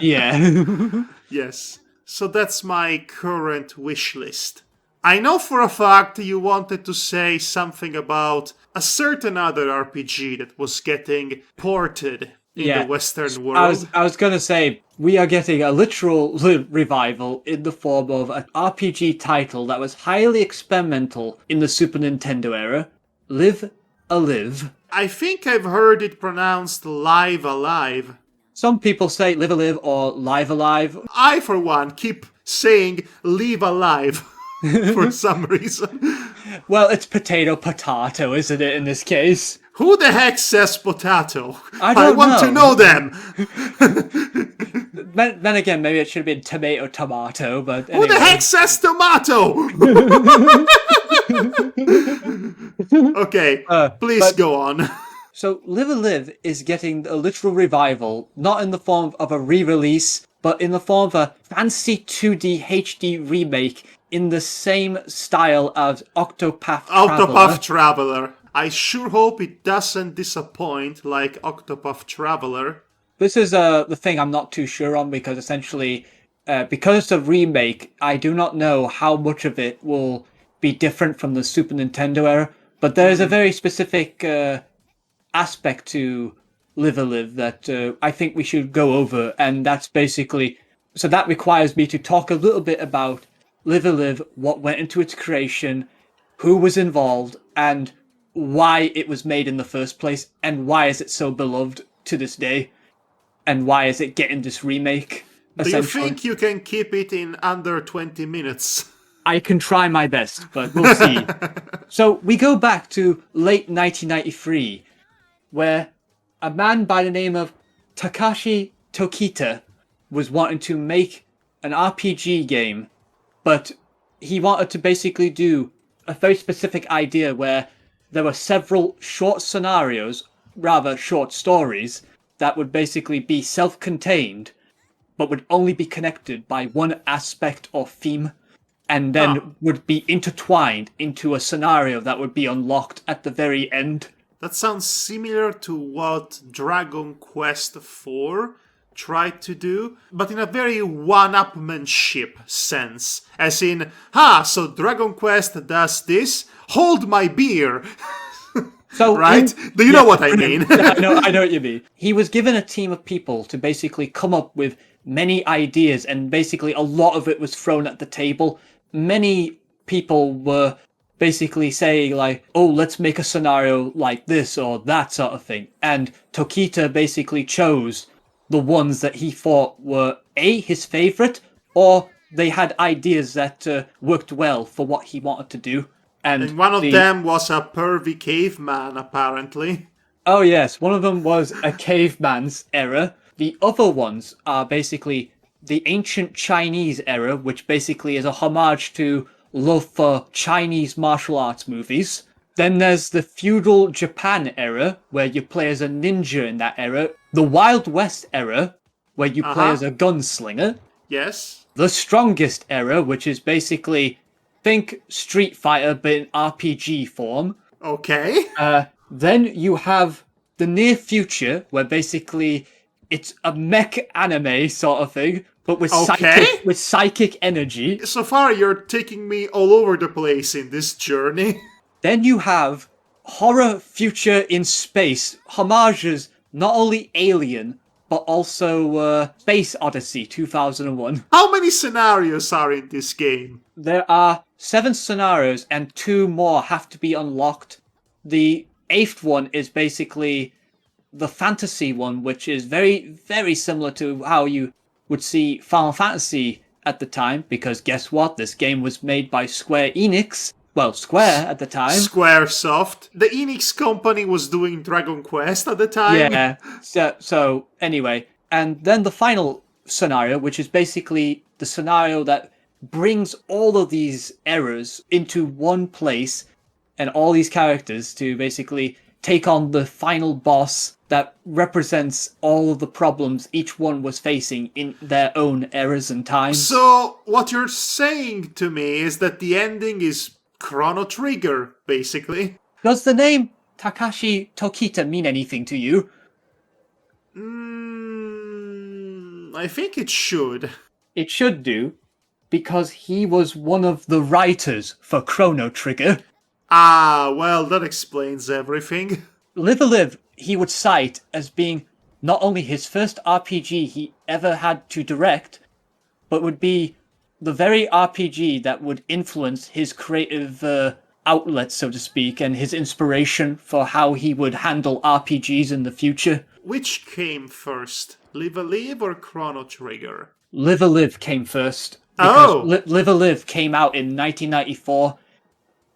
Yeah. Yes. So that's my current wish list. I know for a fact you wanted to say something about a certain other RPG that was getting ported in the Western world. I was going to say, we are getting a literal revival in the form of an RPG title that was highly experimental in the Super Nintendo era. Live Alive. I think I've heard it pronounced Live Alive. Some people say live alive or live alive. I, for one, keep saying live alive for some reason. Well, it's potato, isn't it, in this case? Who the heck says potato? I don't want to know them. Then again, maybe it should have been tomato, but anyway. Who the heck says tomato? Okay, please go on. So Live Alive is getting a literal revival, not in the form of a re-release, but in the form of a fancy 2D HD remake in the same style as Octopath Traveler. I sure hope it doesn't disappoint like Octopath Traveler. This is the thing I'm not too sure on, because essentially, because it's a remake, I do not know how much of it will be different from the Super Nintendo era, but there is a very specific aspect to Live Alive that I think we should go over, and that's basically... So that requires me to talk a little bit about Live Alive, what went into its creation, who was involved, and why it was made in the first place, and why is it so beloved to this day, and why is it getting this remake. Do you think you can keep it in under 20 minutes? I can try my best, but we'll see. So we go back to late 1993, where a man by the name of Takashi Tokita was wanting to make an RPG game, but he wanted to basically do a very specific idea where there were several short scenarios, rather short stories, that would basically be self-contained, but would only be connected by one aspect or theme, and then would be intertwined into a scenario that would be unlocked at the very end. That sounds similar to what Dragon Quest IV tried to do, but in a very one-upmanship sense. As in, so Dragon Quest does this, hold my beer! So right? Do you know what I mean? Yeah, I know what you mean. He was given a team of people to basically come up with many ideas, and basically a lot of it was thrown at the table. Many people were basically saying like, oh, let's make a scenario like this or that sort of thing. And Tokita basically chose the ones that he thought were his favorite, or they had ideas that worked well for what he wanted to do. And one of them was a pervy caveman, apparently. Oh yes, one of them was a caveman's era. The other ones are basically the ancient Chinese era, which basically is a homage to love for Chinese martial arts movies. Then there's the feudal Japan era, where you play as a ninja in that era. The Wild West era, where you play as a gunslinger. Yes. The Strongest era, which is basically, think Street Fighter but in RPG form. Okay. Then you have the Near Future, where basically it's a mech anime sort of thing, but with psychic energy. So far, you're taking me all over the place in this journey. Then you have Horror Future in Space, homages not only Alien, but also Space Odyssey 2001. How many scenarios are in this game? There are 7 scenarios, and 2 more have to be unlocked. The 8th one is basically the fantasy one, which is very, very similar to how you would see Final Fantasy at the time, because guess what? This game was made by Square Enix. Well, Square at the time. Squaresoft. The Enix company was doing Dragon Quest at the time. Yeah. So anyway, and then the final scenario, which is basically the scenario that brings all of these errors into one place and all these characters to basically take on the final boss that represents all of the problems each one was facing in their own eras and times. So, what you're saying to me is that the ending is Chrono Trigger, basically. Does the name Takashi Tokita mean anything to you? I think it should. It should do, because he was one of the writers for Chrono Trigger. Ah, well, that explains everything. Live Alive, he would cite as being not only his first RPG he ever had to direct, but would be the very RPG that would influence his creative outlet, so to speak, and his inspiration for how he would handle RPGs in the future. Which came first, Live a Live or Chrono Trigger? Live a Live came first. Because Oh! Live a Live came out in 1994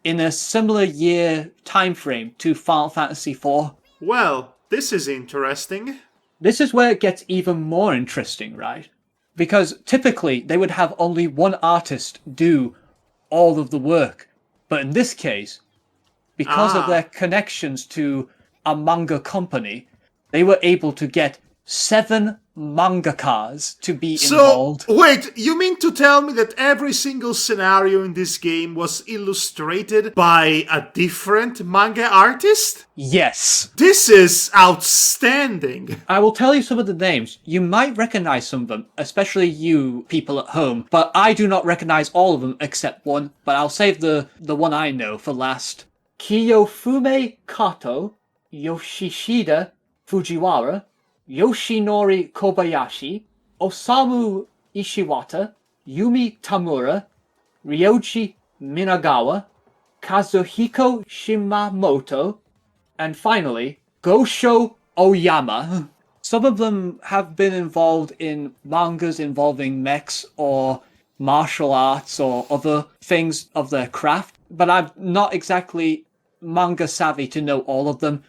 in a similar year time frame to Final Fantasy IV. Well, this is interesting. This is where it gets even more interesting, right? Because typically they would have only one artist do all of the work. But in this case, because of their connections to a manga company, they were able to get 7 mangakas to be involved. So, wait, you mean to tell me that every single scenario in this game was illustrated by a different manga artist? Yes. This is outstanding. I will tell you some of the names. You might recognize some of them, especially you people at home, but I do not recognize all of them except one, but I'll save the one I know for last. Kiyofume Kato, Yoshishida Fujiwara, Yoshinori Kobayashi, Osamu Ishiwata, Yumi Tamura, Ryoji Minagawa, Kazuhiko Shimamoto, and finally, Gosho Oyama. Some of them have been involved in mangas involving mechs or martial arts or other things of their craft, but I'm not exactly manga savvy to know all of them.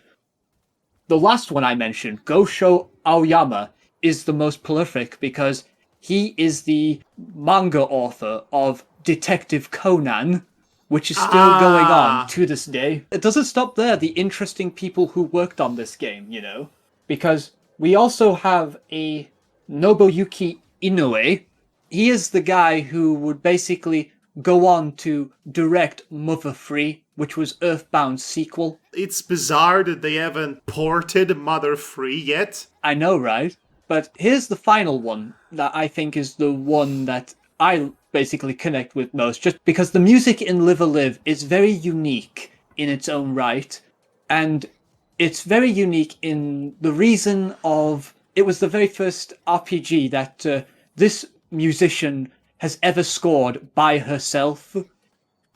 The last one I mentioned, Gosho Aoyama, is the most prolific because he is the manga author of Detective Conan, which is still going on to this day. It doesn't stop there, the interesting people who worked on this game, you know? Because we also have a Nobuyuki Inoue. He is the guy who would basically go on to direct Mother 3, which was Earthbound's sequel. It's bizarre that they haven't ported Mother 3 yet. I know, right? But here's the final one that I think is the one that I basically connect with most, just because the music in Live a Live is very unique in its own right, and it's very unique in the reason of it was the very first RPG that this musician has ever scored by herself,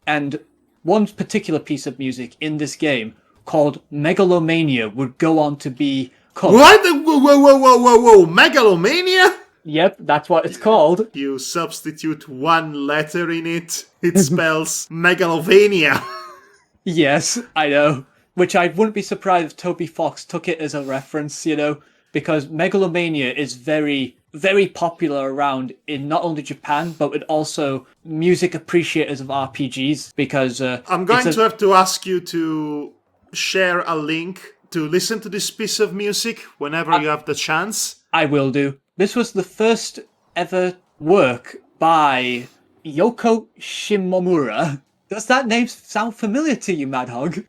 and one particular piece of music in this game called Megalomania would go on to be called... What? Whoa, Megalomania? Yep, that's what it's called. You substitute one letter in it, it spells Megalovania. Yes, I know. Which I wouldn't be surprised if Toby Fox took it as a reference, you know, because Megalomania is very, very popular around in not only Japan, but with also music appreciators of RPGs, because... I'm going to have to ask you to share a link to listen to this piece of music whenever you have the chance. I will do. This was the first ever work by Yoko Shimomura. Does that name sound familiar to you, Madhog?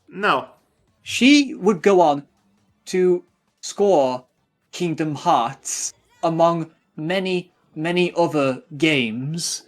No. She would go on to score Kingdom Hearts, among many, many other games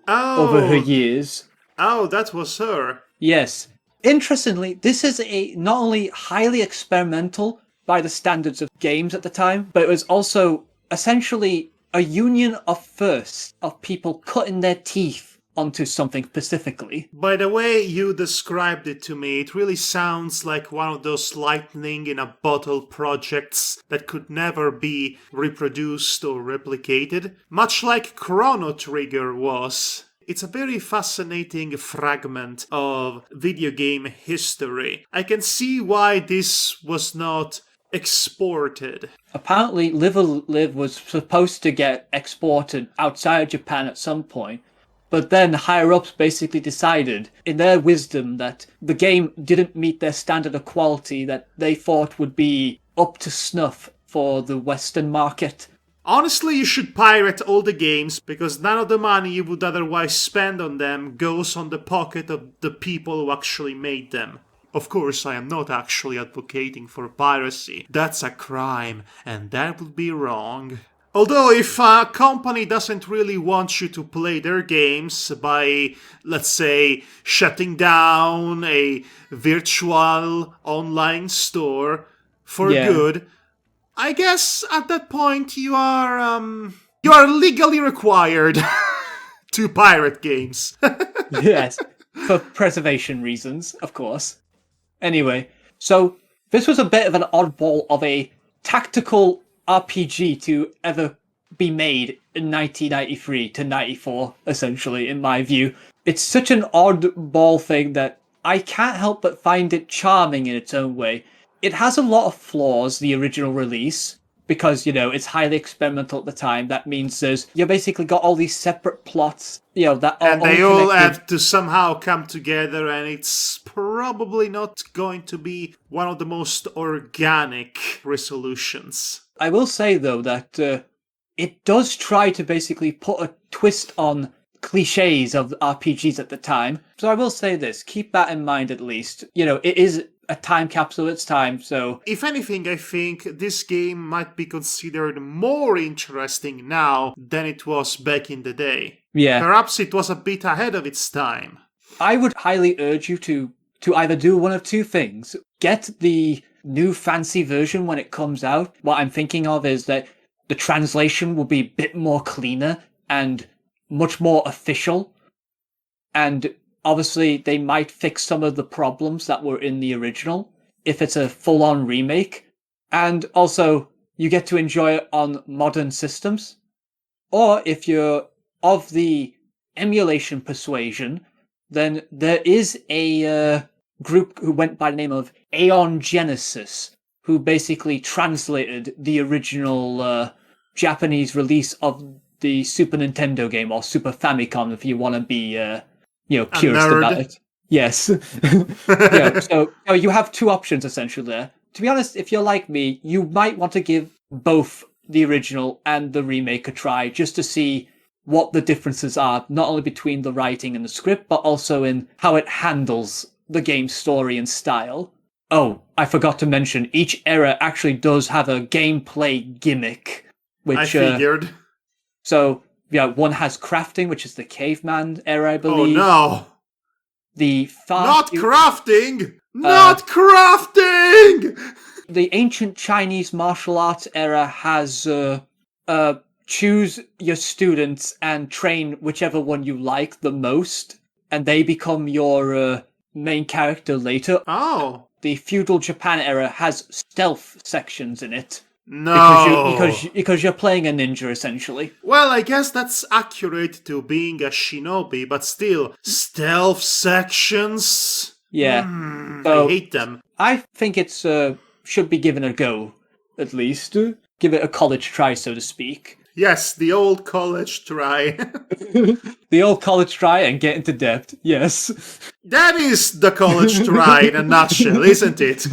over her years. Oh, that was her. Yes. Interestingly, this is a not only highly experimental by the standards of games at the time, but it was also essentially a union of firsts of people cutting their teeth onto something specifically. By the way you described it to me, it really sounds like one of those lightning in a bottle projects that could never be reproduced or replicated, much like Chrono Trigger was. It's a very fascinating fragment of video game history. I can see why this was not exported. Apparently, Live a Live was supposed to get exported outside of Japan at some point, but then higher-ups basically decided, in their wisdom, that the game didn't meet their standard of quality that they thought would be up to snuff for the Western market. Honestly, you should pirate all the games, because none of the money you would otherwise spend on them goes on the pocket of the people who actually made them. Of course, I am not actually advocating for piracy. That's a crime, and that would be wrong. Although, if a company doesn't really want you to play their games by, let's say, shutting down a virtual online store for good, I guess at that point you are legally required to pirate games. Yes. for preservation reasons, of course. Anyway, so this was a bit of an oddball of a tactical RPG to ever be made in 1993 to 94, essentially, in my view. It's such an oddball thing that I can't help but find it charming in its own way. It has a lot of flaws, the original release, because, it's highly experimental at the time. That means you basically got all these separate plots, that are And they all connected. have to somehow come together, and it's probably not going to be one of the most organic resolutions. I will say, though, that it does try to basically put a twist on cliches of RPGs at the time. So I will say this, keep that in mind at least. It is a time capsule of its time, so... If anything, I think this game might be considered more interesting now than it was back in the day. Yeah. Perhaps it was a bit ahead of its time. I would highly urge you to either do one of two things. Get the new fancy version when it comes out. What I'm thinking of is that the translation will be a bit more cleaner and much more official. And obviously, they might fix some of the problems that were in the original if it's a full-on remake. And also, you get to enjoy it on modern systems. Or if you're of the emulation persuasion, then there is a group who went by the name of Aeon Genesis, who basically translated the original Japanese release of the Super Nintendo game, or Super Famicom, if you want to be, curious about it. Yes. So you have two options, essentially, there. To be honest, if you're like me, you might want to give both the original and the remake a try, just to see what the differences are, not only between the writing and the script, but also in how it handles the game's story and style. Oh, I forgot to mention, each era actually does have a gameplay gimmick, which... I figured. So, one has crafting, which is the caveman era, I believe. Oh, no! Not crafting! Not crafting! The ancient Chinese martial arts era has choose your students and train whichever one you like the most, and they become your main character later. Oh. The feudal Japan era has stealth sections in it. No. Because you're playing a ninja, essentially. Well, I guess that's accurate to being a shinobi, but still, stealth sections? Yeah. I hate them. I think it's should be given a go, at least. Give it a college try, so to speak. Yes, the old college try. The old college try and get into debt, yes. That is the college try in a nutshell, isn't it?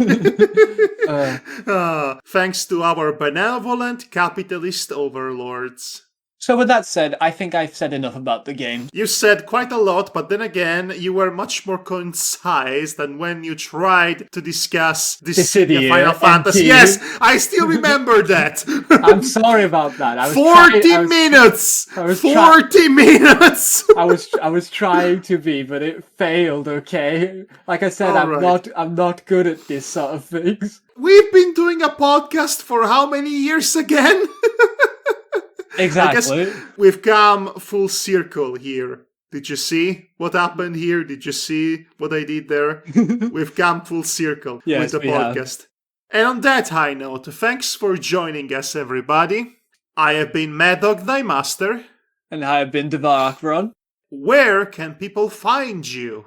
Thanks to our benevolent capitalist overlords. So with that said, I think I've said enough about the game. You said quite a lot, but then again, you were much more concise than when you tried to discuss Dissidia Final Fantasy. Yes, I still remember that. I'm sorry about that. 40 minutes! 40 minutes! I was trying to be, but it failed, okay? Like I said, I'm not good at this sort of things. We've been doing a podcast for how many years again? Exactly. I guess we've come full circle here. Did you see what happened here? Did you see what I did there? We've come full circle with the podcast. And on that high note, thanks for joining us, everybody. I have been Madhog, thy master. And I have been Devar. Where can people find you?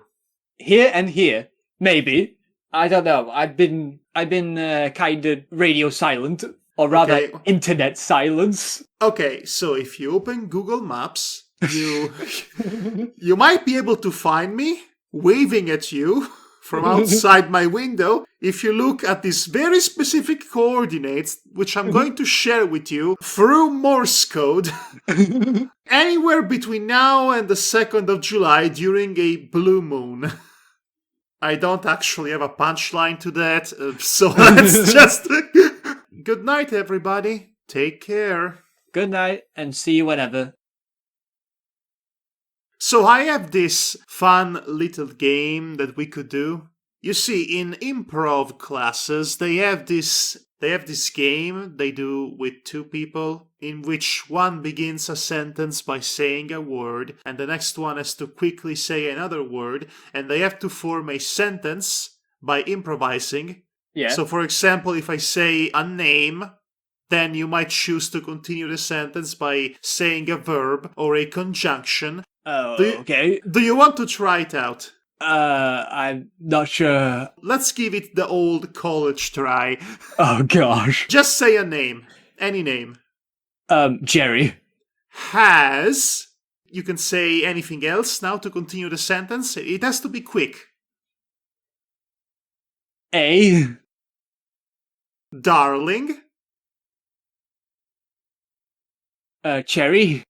Here and here. Maybe. I don't know. I've been kind of radio silent. Or rather, internet silence. Okay, so if you open Google Maps, you might be able to find me waving at you from outside my window if you look at these very specific coordinates, which I'm going to share with you through Morse code, anywhere between now and the 2nd of July during a blue moon. I don't actually have a punchline to that, so let's just... Good night, everybody. Take care. Good night, and see you whenever. So I have this fun little game that we could do. You see, in improv classes, they have this They have this game they do with two people in which one begins a sentence by saying a word and the next one has to quickly say another word and they have to form a sentence by improvising. Yeah. So for example, if I say a name, then you might choose to continue the sentence by saying a verb or a conjunction. Oh, okay. Do you want to try it out? I'm not sure. Let's give it the old college try. Oh, gosh. Just say a name. Any name. Jerry. Has. You can say anything else now to continue the sentence. It has to be quick. A. Darling. Cherry.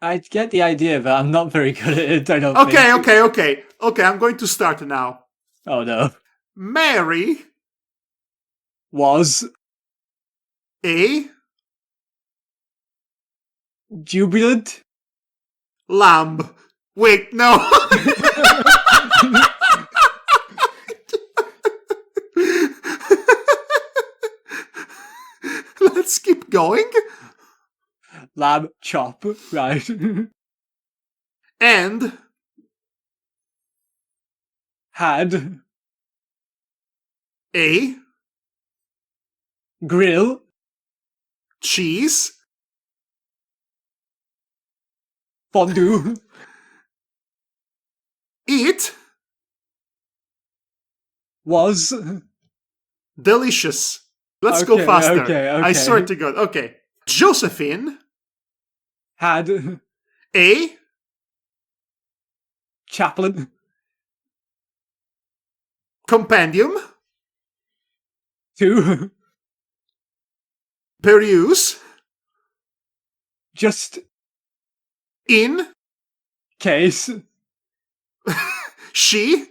I get the idea, but I'm not very good at it, I don't think. Okay, I'm going to start now. Oh, no. Mary. Was. A. Jubilant. Lamb. Wait, no. Let's keep going. Lamb chop, right. And. Had. A. Grill. Cheese. Fondue. It. Was. Delicious. Let's go faster. Okay. I swear to God. Okay. Josephine. Had. A. Chaplain. Compendium. To. Peruse. Just. In. Case. She.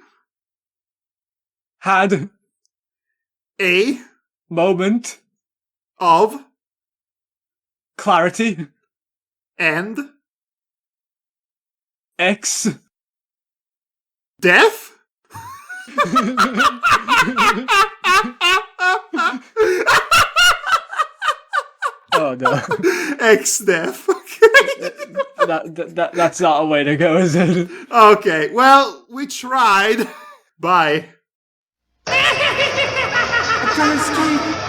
Had. A. Moment. Of. Clarity. And. X. Death. Oh no. X-Death. Okay. That's not a way to go, is it? Okay, well, we tried. Bye. I can't escape.